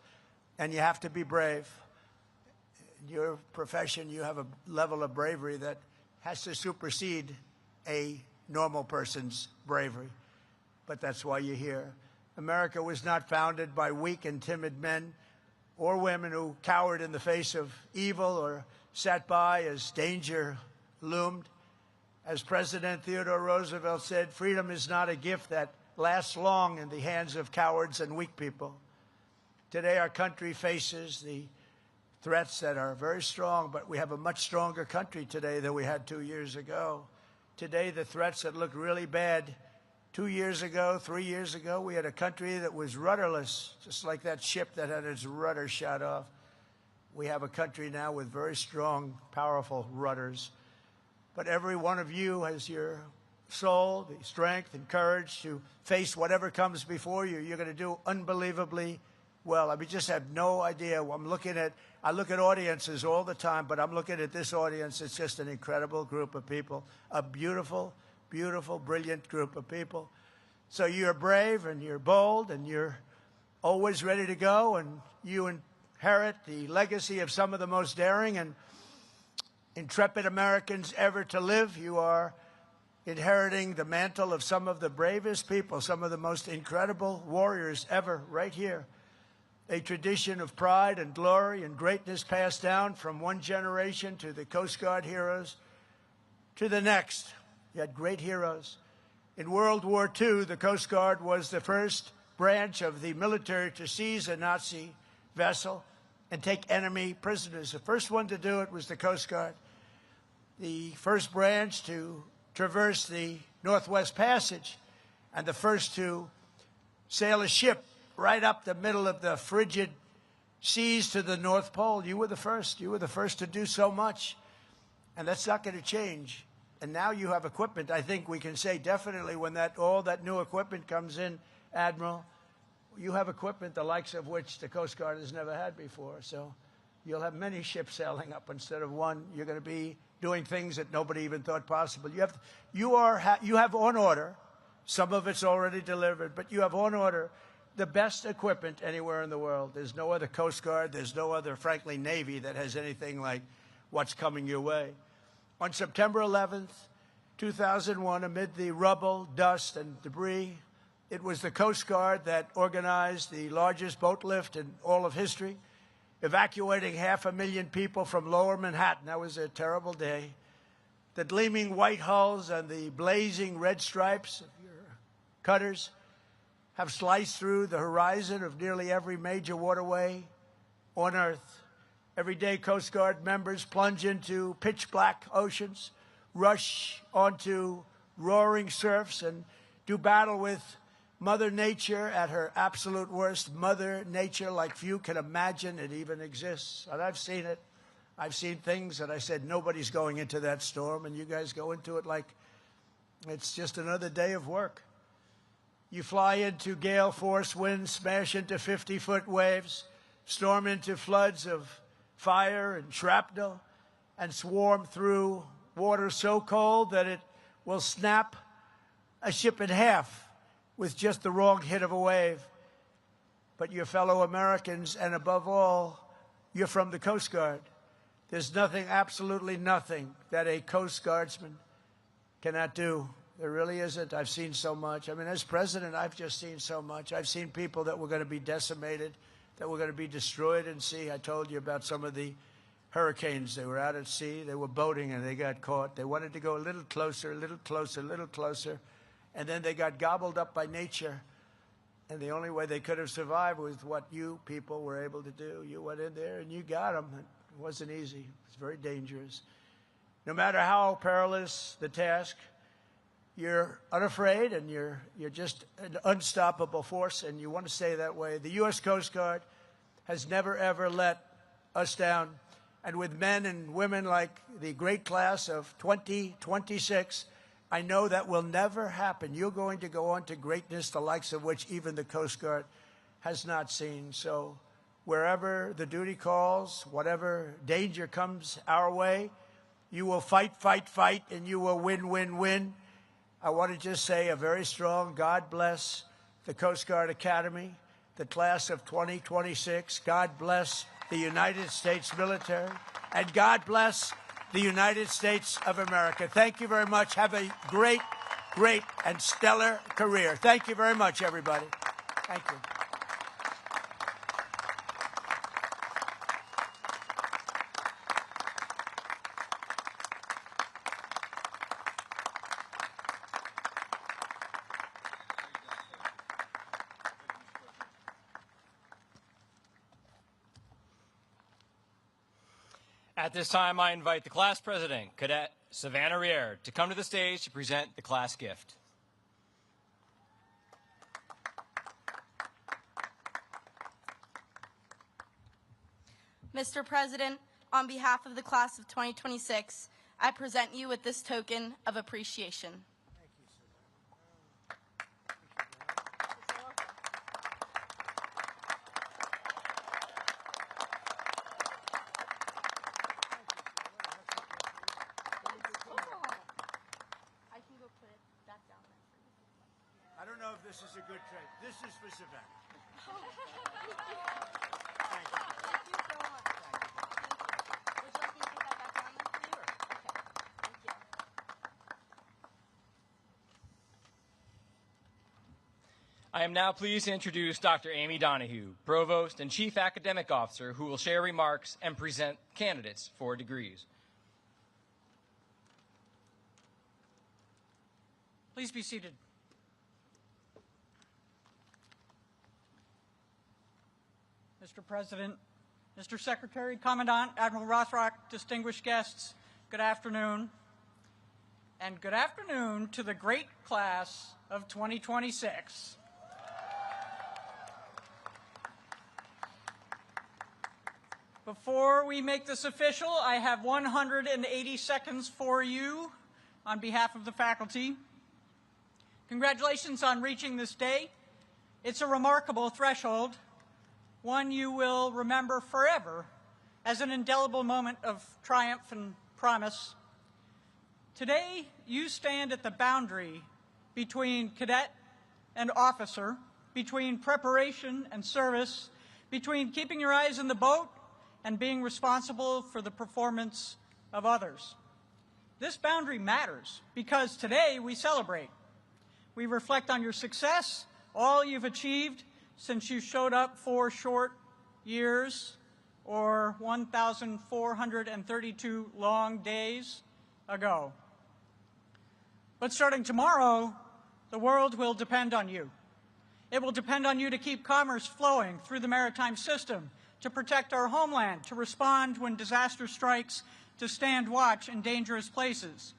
and you have to be brave. In your profession, you have a level of bravery that has to supersede a normal person's bravery, but that's why you're here. America was not founded by weak and timid men or women who cowered in the face of evil or sat by as danger loomed. As President Theodore Roosevelt said, freedom is not a gift that lasts long in the hands of cowards and weak people. Today, our country faces the threats that are very strong, but we have a much stronger country today than we had 2 years ago. Today, the threats that look really bad 2 years ago, 3 years ago, we had a country that was rudderless, just like that ship that had its rudder shot off. We have a country now with very strong, powerful rudders. But every one of you has your soul, the strength and courage to face whatever comes before you. You're going to do unbelievably well. I mean, just have no idea. I look at audiences all the time, but I'm looking at this audience. It's just an incredible group of people, a beautiful, beautiful, brilliant group of people. So you're brave and you're bold and you're always ready to go, and you inherit the legacy of some of the most daring and intrepid Americans ever to live. You are inheriting the mantle of some of the bravest people, some of the most incredible warriors ever, right here. A tradition of pride and glory and greatness passed down from one generation to the Coast Guard heroes to the next. You had great heroes. In World War II, the Coast Guard was the first branch of the military to seize a Nazi vessel and take enemy prisoners. The first one to do it was the Coast Guard. The first branch to traverse the Northwest Passage, and the first to sail a ship right up the middle of the frigid seas to the North Pole. You were the first. You were the first to do so much. And that's not going to change. And now you have equipment. I think we can say definitely when all that new equipment comes in, Admiral, you have equipment the likes of which the Coast Guard has never had before. So you'll have many ships sailing up instead of one. You're going to be doing things that nobody even thought possible. You have on order. Some of it's already delivered, but you have on order the best equipment anywhere in the world. There's no other Coast Guard. There's no other, frankly, Navy that has anything like what's coming your way. On September 11th, 2001, amid the rubble, dust, and debris, it was the Coast Guard that organized the largest boat lift in all of history, evacuating 500,000 people from lower Manhattan. That was a terrible day. The gleaming white hulls and the blazing red stripes of your cutters have sliced through the horizon of nearly every major waterway on Earth. Every day, Coast Guard members plunge into pitch-black oceans, rush onto roaring surfs, and do battle with Mother Nature at her absolute worst. Mother Nature like few can imagine it even exists. And I've seen it. I've seen things that I said, nobody's going into that storm, and you guys go into it like it's just another day of work. You fly into gale force winds, smash into 50-foot waves, storm into floods of fire and shrapnel, and swarm through water so cold that it will snap a ship in half with just the wrong hit of a wave. But your fellow Americans, and above all, you're from the Coast Guard. There's nothing, absolutely nothing, that a Coast Guardsman cannot do. There really isn't. I've seen so much. I mean, as president, I've just seen so much. I've seen people that were going to be decimated, that were going to be destroyed in sea. I told you about some of the hurricanes. They were out at sea. They were boating, and they got caught. They wanted to go a little closer, a little closer, a little closer, and then they got gobbled up by nature. And the only way they could have survived was what you people were able to do. You went in there, and you got them. It wasn't easy. It was very dangerous. No matter how perilous the task, you're unafraid, and you're just an unstoppable force, and you want to stay that way. The U.S. Coast Guard has never, ever let us down. And with men and women like the great class of 2026, I know that will never happen. You're going to go on to greatness, the likes of which even the Coast Guard has not seen. So wherever the duty calls, whatever danger comes our way, you will fight, fight, fight, and you will win, win, win. I want to just say a very strong God bless the Coast Guard Academy, the class of 2026. God bless the United States military, and God bless the United States of America. Thank you very much. Have a great, great, and stellar career. Thank you very much, everybody. Thank you. At this time, I invite the class president, Cadet Savannah Rier, to come to the stage to present the class gift. Mr. President, on behalf of the class of 2026, I present you with this token of appreciation. I can go put it back down there for you. I don't know if this is a good trade. This is for Savannah. Thank you so much. Thank you. Would you like me to put that back down there for you? Okay. Thank you. I am now pleased to introduce Dr. Amy Donahue, Provost and Chief Academic Officer, who will share remarks and present candidates for degrees. Please be seated. Mr. President, Mr. Secretary, Commandant, Admiral Rothrock, distinguished guests, good afternoon. And good afternoon to the great class of 2026. Before we make this official, I have 180 seconds for you on behalf of the faculty. Congratulations on reaching this day. It's a remarkable threshold, one you will remember forever as an indelible moment of triumph and promise. Today, you stand at the boundary between cadet and officer, between preparation and service, between keeping your eyes in the boat and being responsible for the performance of others. This boundary matters because today we celebrate. We reflect on your success, all you've achieved since you showed up 4 short years or 1,432 long days ago. But starting tomorrow, the world will depend on you. It will depend on you to keep commerce flowing through the maritime system, to protect our homeland, to respond when disaster strikes, to stand watch in dangerous places.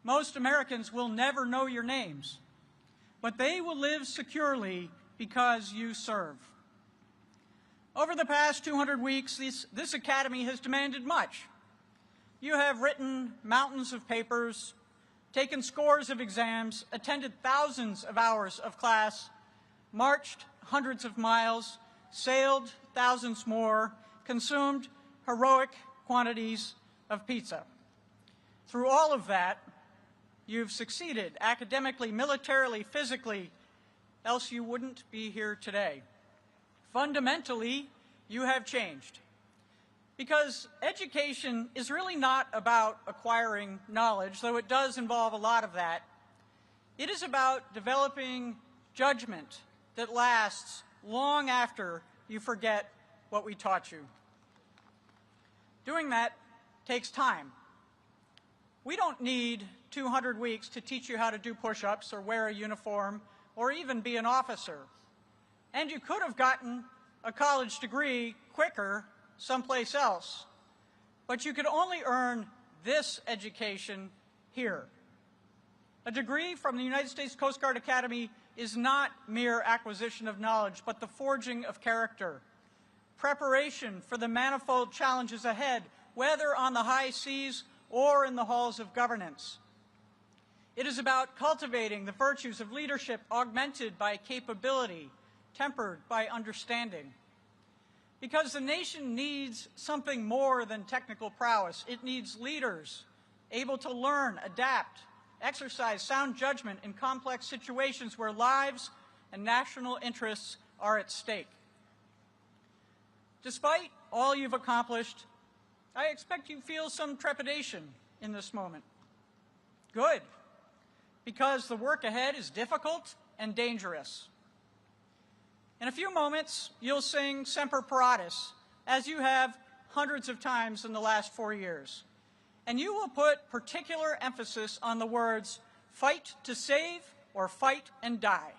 Most Americans will never know your names, but they will live securely because you serve. Over the past 200 weeks, this Academy has demanded much. You have written mountains of papers, taken scores of exams, attended thousands of hours of class, marched hundreds of miles, sailed thousands more, consumed heroic quantities of pizza. Through all of that, you've succeeded academically, militarily, physically, else you wouldn't be here today. Fundamentally, you have changed. Because education is really not about acquiring knowledge, though it does involve a lot of that. It is about developing judgment that lasts long after you forget what we taught you. Doing that takes time. We don't need 200 weeks to teach you how to do push-ups or wear a uniform or even be an officer. And you could have gotten a college degree quicker someplace else. But you could only earn this education here. A degree from the United States Coast Guard Academy is not mere acquisition of knowledge, but the forging of character, preparation for the manifold challenges ahead, whether on the high seas or in the halls of governance. It is about cultivating the virtues of leadership augmented by capability, tempered by understanding. Because the nation needs something more than technical prowess. It needs leaders able to learn, adapt, exercise sound judgment in complex situations where lives and national interests are at stake. Despite all you've accomplished, I expect you feel some trepidation in this moment. Good, because the work ahead is difficult and dangerous. In a few moments, you'll sing Semper Paratus, as you have hundreds of times in the last 4 years. And you will put particular emphasis on the words, fight to save or fight and die.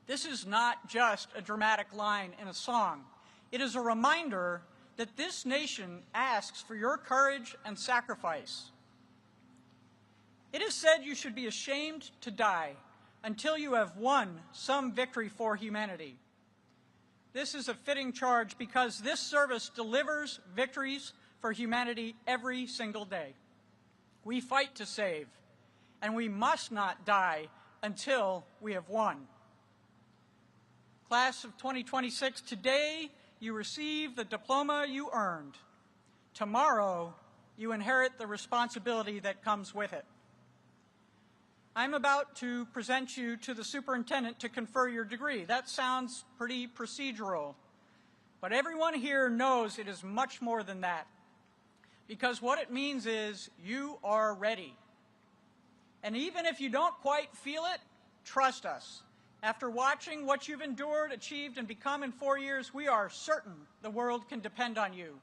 This is not just a dramatic line in a song. It is a reminder that this nation asks for your courage and sacrifice. It is said you should be ashamed to die until you have won some victory for humanity. This is a fitting charge because this service delivers victories for humanity every single day. We fight to save, and we must not die until we have won. Class of 2026, today you receive the diploma you earned. Tomorrow, you inherit the responsibility that comes with it. I'm about to present you to the superintendent to confer your degree. That sounds pretty procedural, but everyone here knows it is much more than that, because what it means is you are ready. And even if you don't quite feel it, trust us. After watching what you've endured, achieved, and become in 4 years, we are certain the world can depend on you.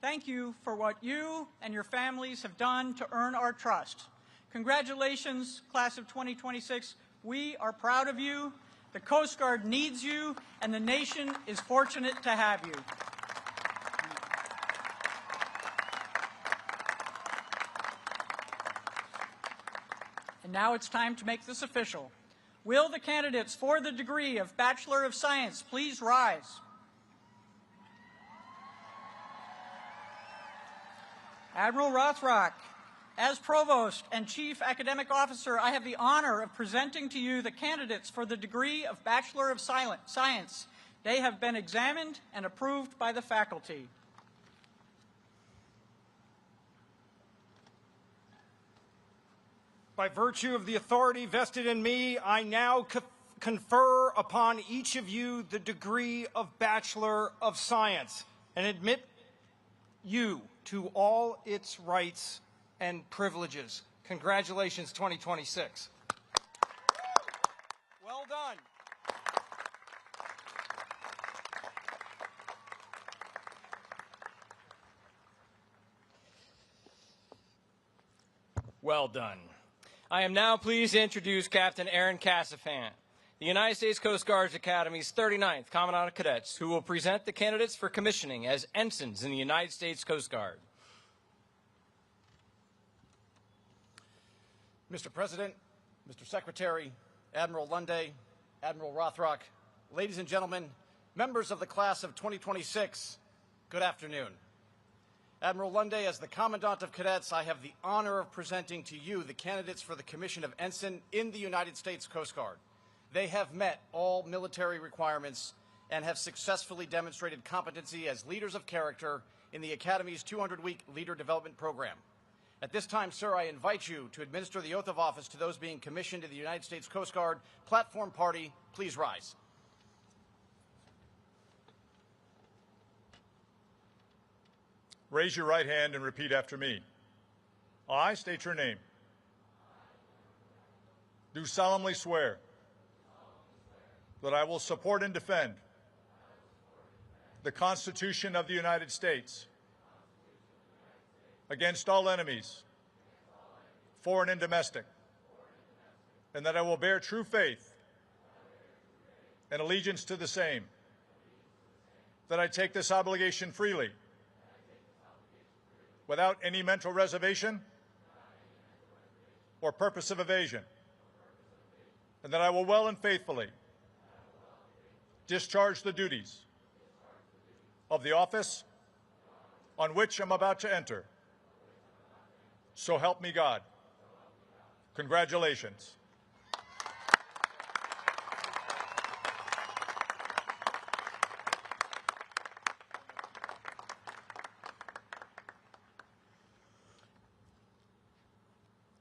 Thank you for what you and your families have done to earn our trust. Congratulations, class of 2026. We are proud of you. The Coast Guard needs you, and the nation is fortunate to have you. And now it's time to make this official. Will the candidates for the degree of Bachelor of Science please rise? Admiral Rothrock, as Provost and Chief Academic Officer, I have the honor of presenting to you the candidates for the degree of Bachelor of Science. They have been examined and approved by the faculty. By virtue of the authority vested in me, I now confer upon each of you the degree of Bachelor of Science and admit you to all its rights and privileges. Congratulations, 2026. Well done. Well done. I am now pleased to introduce Captain Aaron Cassifant, the United States Coast Guard Academy's 39th Commandant of Cadets, who will present the candidates for commissioning as ensigns in the United States Coast Guard. Mr. President, Mr. Secretary, Admiral Lundy, Admiral Rothrock, ladies and gentlemen, members of the class of 2026, good afternoon. Admiral Lundy, as the Commandant of Cadets, I have the honor of presenting to you the candidates for the commission of ensign in the United States Coast Guard. They have met all military requirements and have successfully demonstrated competency as leaders of character in the Academy's 200-week leader development program. At this time, sir, I invite you to administer the oath of office to those being commissioned to the United States Coast Guard. Platform party, please rise. Raise your right hand and repeat after me. I state your name. Do solemnly swear that I will support and defend the Constitution of the United States against all enemies, foreign and domestic, and that I will bear true faith and allegiance to the same, that I take this obligation freely, without any mental reservation or purpose of evasion, and that I will well and faithfully discharge the duties of the office on which I'm about to enter. So help me God. Congratulations.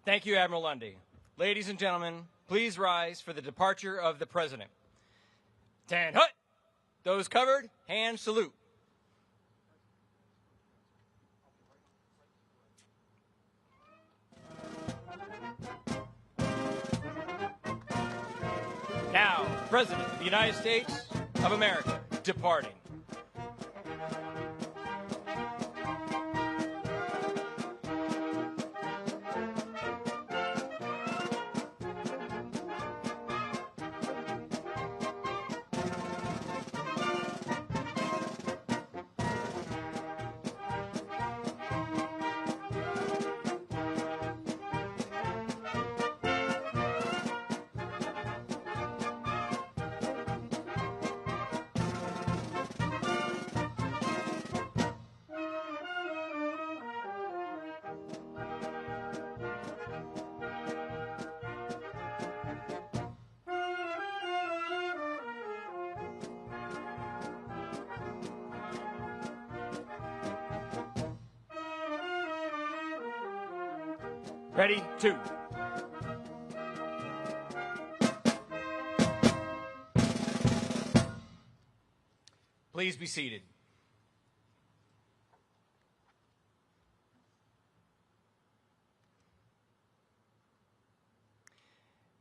Thank you, Admiral Lundy. Ladies and gentlemen, please rise for the departure of the President. Tan hut! Those covered, hand salute. Now, President of the United States of America, departing. Ready, two. Please be seated.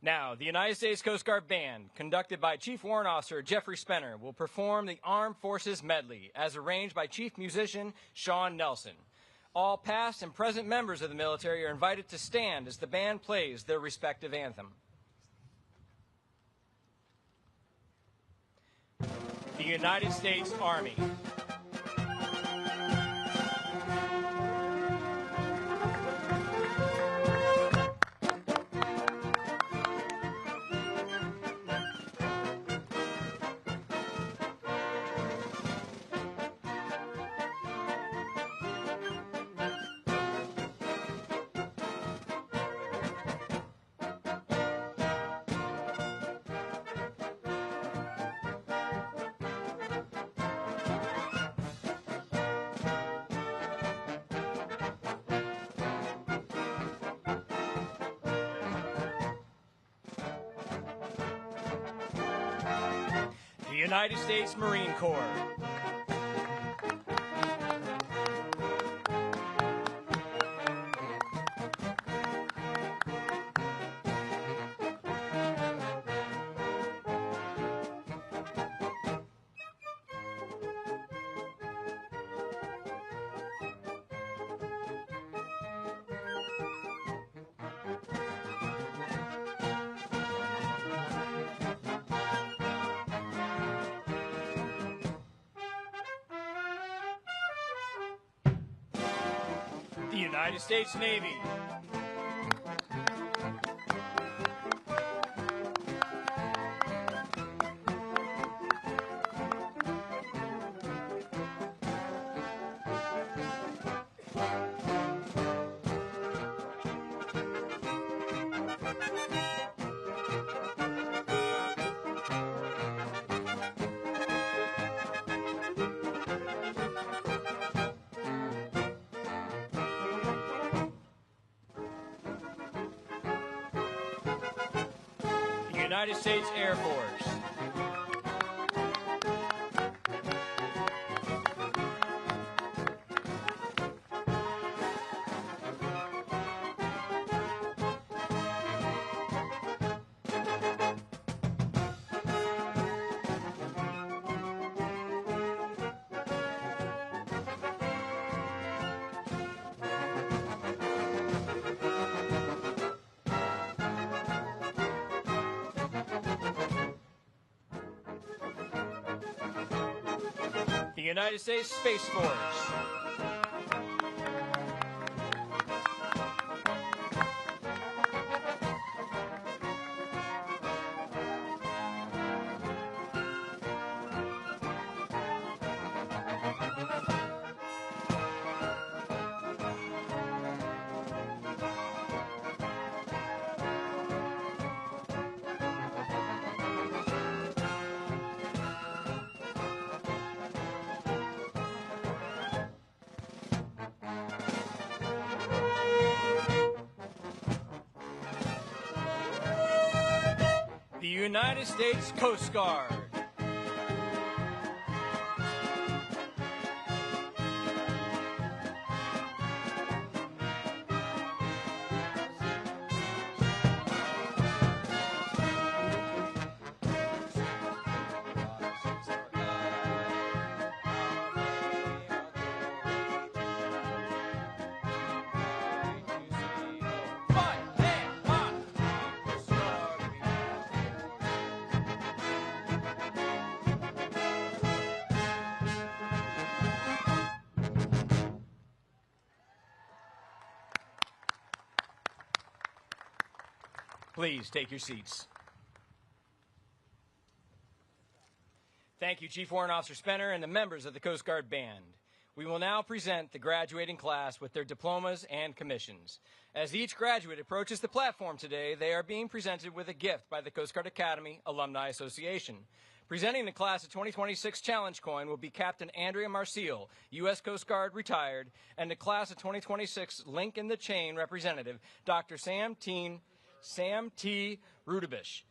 Now, the United States Coast Guard Band, conducted by Chief Warrant Officer Jeffrey Spenner, will perform the Armed Forces Medley as arranged by Chief Musician Sean Nelson. All past and present members of the military are invited to stand as the band plays their respective anthem. The United States Army. United States Marine Corps. The United States Navy. United States Air Force. The United States Space Force. United States Coast Guard. Please take your seats. Thank you, Chief Warrant Officer Spenner and the members of the Coast Guard Band. We will now present the graduating class with their diplomas and commissions. As each graduate approaches the platform today, they are being presented with a gift by the Coast Guard Academy Alumni Association. Presenting the class of 2026 Challenge Coin will be Captain Andrea Marcial, U.S. Coast Guard retired, and the class of 2026 Link in the Chain representative, Dr. Sam T. Rudebish,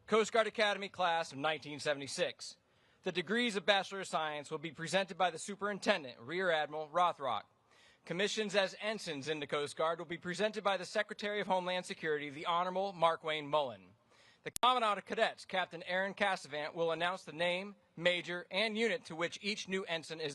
Coast Guard Academy class of 1976. The degrees of Bachelor of Science will be presented by the Superintendent, Rear Admiral Rothrock. Commissions as ensigns in the Coast Guard will be presented by the Secretary of Homeland Security, the Honorable Mark Wayne Mullen. The Commandant of Cadets, Captain Aaron Cassavant, will announce the name, major, and unit to which each new ensign is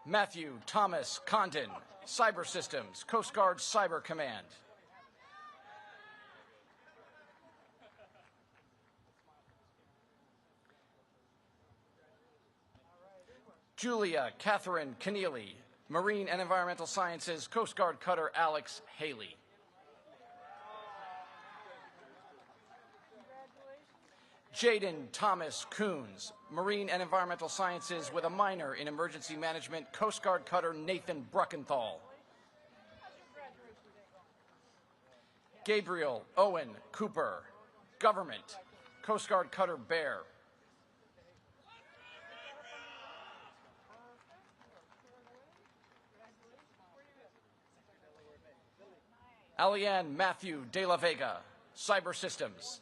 Matthew Thomas Condon, Cyber Systems, Coast Guard Cyber Command. Julia Catherine Keneally, Marine and Environmental Sciences, Coast Guard Cutter Alex Haley. Jaden Thomas Coons, Marine and Environmental Sciences with a minor in Emergency Management, Coast Guard Cutter Nathan Bruckenthal. Gabriel Owen Cooper, Government, Coast Guard Cutter Bear. Alianne Matthew De La Vega, Cyber Systems,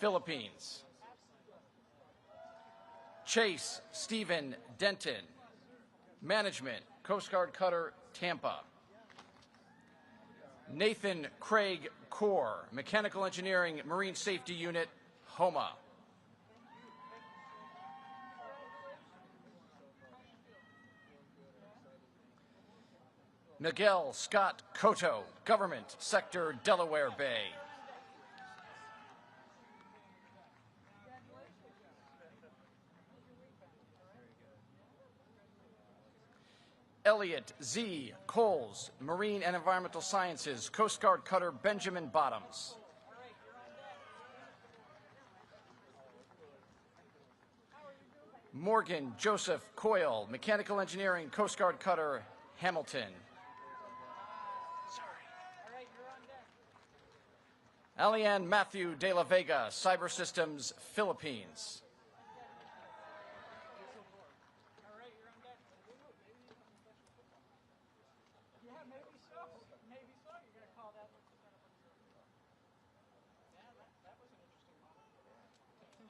Philippines. Chase Stephen Denton, Management, Coast Guard Cutter Tampa. Nathan Craig Core, Mechanical Engineering, Marine Safety Unit, Homa. Miguel Scott Cotto, Government, Sector Delaware Bay. Elliot Z. Coles, Marine and Environmental Sciences, Coast Guard Cutter Benjamin Bottoms. Morgan Joseph Coyle, Mechanical Engineering, Coast Guard Cutter Hamilton. Alianne Matthew De La Vega, Cyber Systems, Philippines.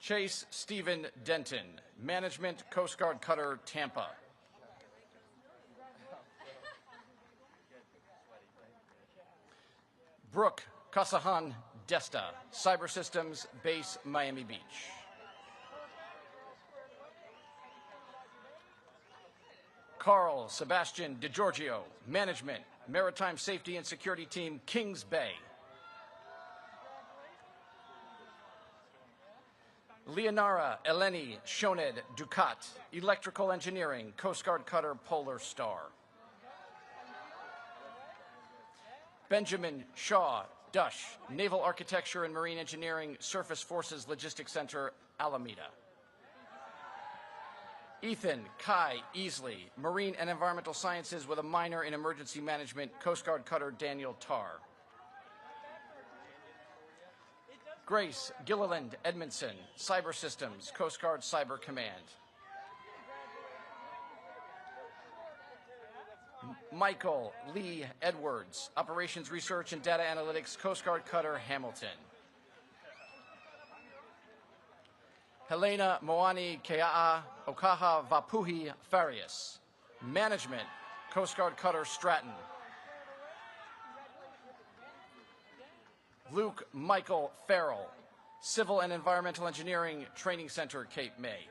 Chase Stephen Denton, Management, Coast Guard Cutter Tampa. Brooke Kasahan Desta, Cyber Systems, Base Miami Beach. Carl Sebastian DeGiorgio, Management, Maritime Safety and Security Team, Kings Bay. Leonara Eleni Shoned Ducat, Electrical Engineering, Coast Guard Cutter Polar Star. Benjamin Shaw Dush, Naval Architecture and Marine Engineering, Surface Forces Logistics Center, Alameda. Ethan Kai Easley, Marine and Environmental Sciences with a minor in Emergency Management, Coast Guard Cutter Daniel Tarr. Grace Gilliland Edmondson, Cyber Systems, Coast Guard Cyber Command. Michael Lee Edwards, Operations Research and Data Analytics, Coast Guard Cutter Hamilton. Helena Moani Kea'a Okaha Vapuhi Farias, Management, Coast Guard Cutter Stratton. Luke Michael Farrell, Civil and Environmental Engineering Training Center, Cape May.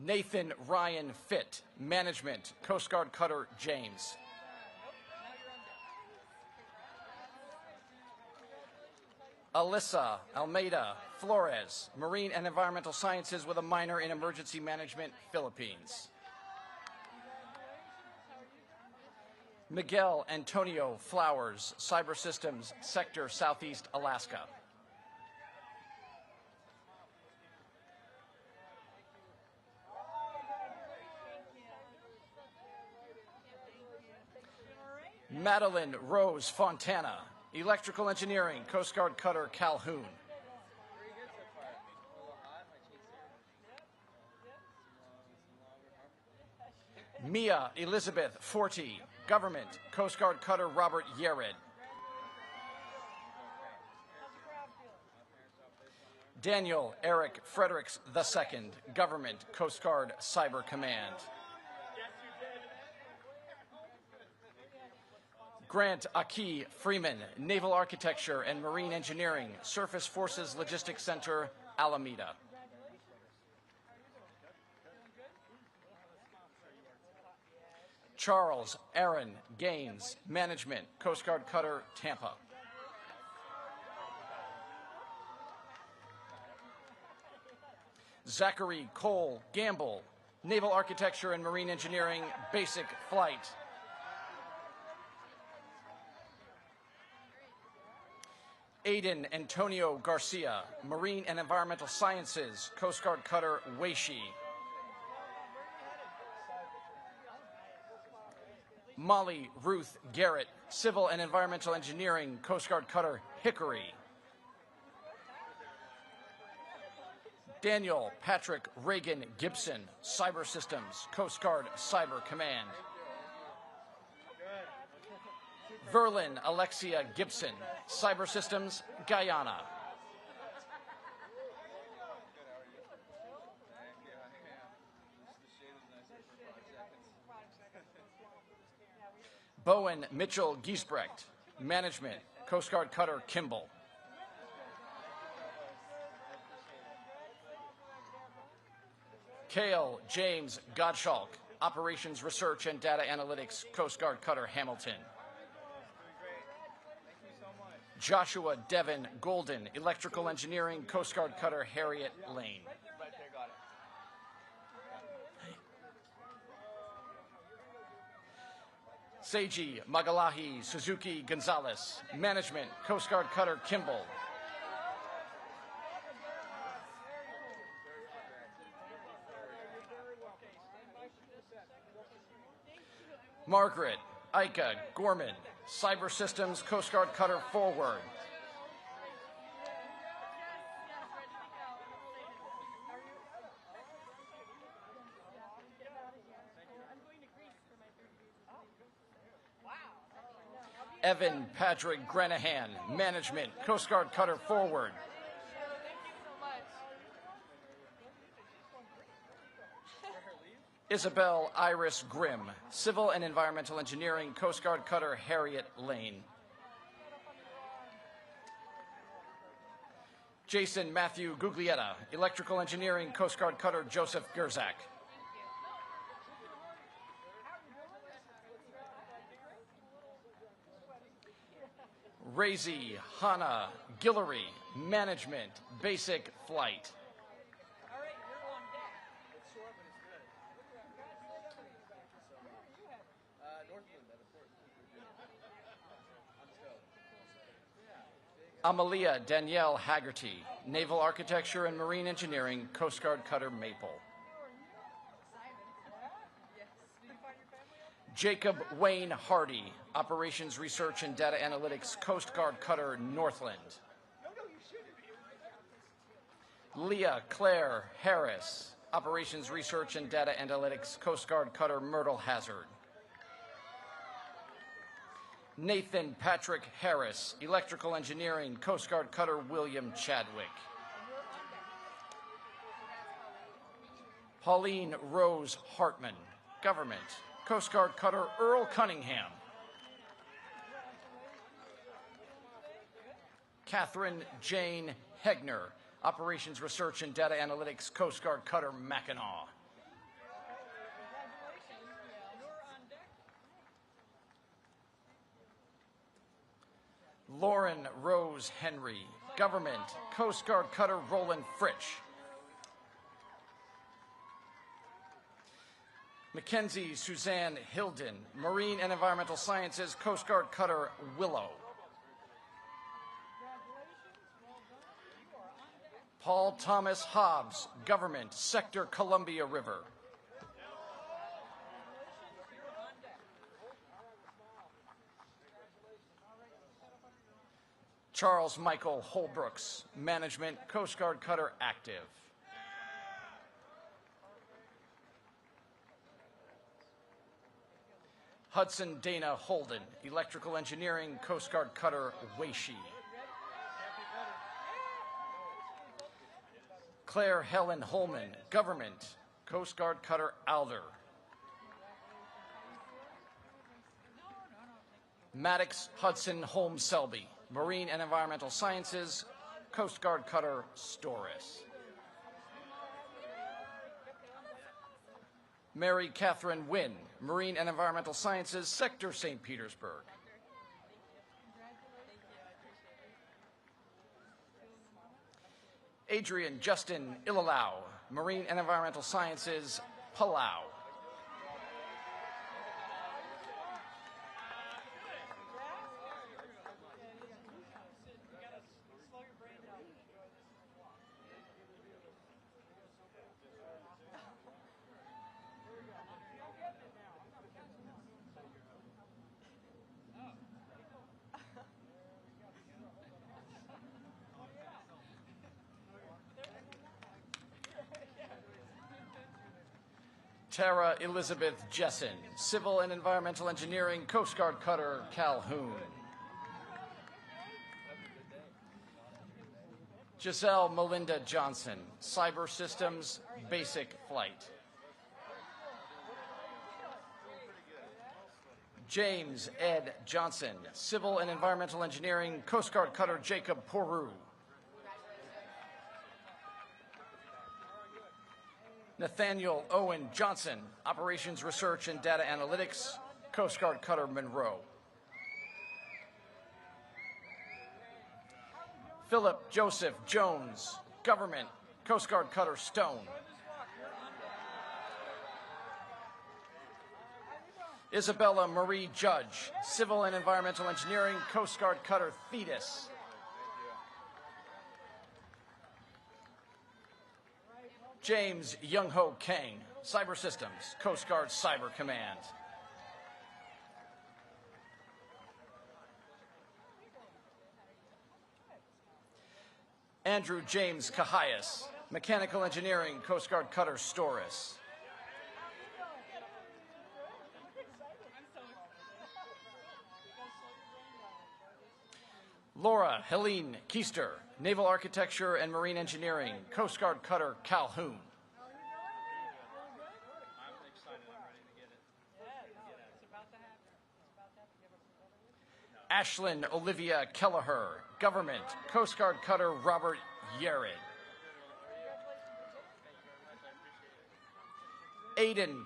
Nathan Ryan Fitt, Management, Coast Guard Cutter James. Alyssa Almeida Flores, Marine and Environmental Sciences with a minor in Emergency Management, Philippines. Miguel Antonio Flowers, Cyber Systems, Sector Southeast Alaska. Madeline Rose Fontana, Electrical Engineering, Coast Guard Cutter Calhoun. Mia Elizabeth Forty, Government, Coast Guard Cutter Robert Yared. Daniel Eric Fredericks II, Government, Coast Guard Cyber Command. Grant Aki Freeman, Naval Architecture and Marine Engineering, Surface Forces Logistics Center, Alameda. Charles Aaron Gaines, Management, Coast Guard Cutter, Tampa. Zachary Cole Gamble, Naval Architecture and Marine Engineering, Basic Flight. Aiden Antonio Garcia, Marine and Environmental Sciences, Coast Guard Cutter, Weishi. Molly Ruth Garrett, Civil and Environmental Engineering, Coast Guard Cutter, Hickory. Daniel Patrick Reagan Gibson, Cyber Systems, Coast Guard Cyber Command. Verlin Alexia Gibson, Cyber Systems, Guyana. Bowen Mitchell Giesbrecht, Management, Coast Guard Cutter, Kimball. Cale James Gottschalk, Operations Research and Data Analytics, Coast Guard Cutter, Hamilton. Joshua Devin Golden, Electrical Engineering, Coast Guard Cutter, Harriet Lane. Seiji Magalahi Suzuki Gonzalez, Management, Coast Guard Cutter, Kimball. Margaret Ika Gorman, Cyber Systems, Coast Guard Cutter, Forward. Evan Patrick Grenahan, Management, Coast Guard Cutter, Forward. Isabel Iris Grimm, Civil and Environmental Engineering, Coast Guard Cutter, Harriet Lane. Jason Matthew Guglietta, Electrical Engineering, Coast Guard Cutter, Joseph Gerzak. Razy Hannah Guillory, Management, Basic Flight. Amalia Danielle Haggerty, Naval Architecture and Marine Engineering, Coast Guard Cutter, Maple. Jacob Wayne Hardy, Operations Research and Data Analytics, Coast Guard Cutter, Northland. Leah Claire Harris, Operations Research and Data Analytics, Coast Guard Cutter, Myrtle Hazard. Nathan Patrick Harris, Electrical Engineering, Coast Guard Cutter, William Chadwick. Pauline Rose Hartman, Government, Coast Guard Cutter, Earl Cunningham. Catherine Jane Hegner, Operations Research and Data Analytics, Coast Guard Cutter, Mackinac. Lauren Rose Henry, Government, Coast Guard Cutter, Roland Fritsch. Mackenzie Suzanne Hilden, Marine and Environmental Sciences, Coast Guard Cutter, Willow. Paul Thomas Hobbs, Government, Sector Columbia River. Charles Michael Holbrooks, Management, Coast Guard Cutter, Active. Hudson Dana Holden, Electrical Engineering, Coast Guard Cutter, Weishi. Claire Helen Holman, Government, Coast Guard Cutter, Alder. Maddox Hudson Holmes Selby, Marine and Environmental Sciences, Coast Guard Cutter, Storis. Mary Catherine Wynn, Marine and Environmental Sciences, Sector St. Petersburg. Adrian Justin Ilalau, Marine and Environmental Sciences, Palau. Tara Elizabeth Jessen, Civil and Environmental Engineering, Coast Guard Cutter, Calhoun. Giselle Melinda Johnson, Cyber Systems, Basic Flight. James Ed Johnson, Civil and Environmental Engineering, Coast Guard Cutter, Jacob Poru. Nathaniel Owen Johnson, Operations Research and Data Analytics, Coast Guard Cutter Monroe. Philip Joseph Jones, Government, Coast Guard Cutter Stone. Isabella Marie Judge, Civil and Environmental Engineering, Coast Guard Cutter Thetis. James Young-Ho Kang, Cyber Systems, Coast Guard Cyber Command. Andrew James Cahias, Mechanical Engineering, Coast Guard Cutter Storis. Laura Helene Keister, Naval Architecture and Marine Engineering, Coast Guard Cutter Calhoun. Ashlyn Olivia Kelleher, Government, Coast Guard Cutter Robert Yared. Aiden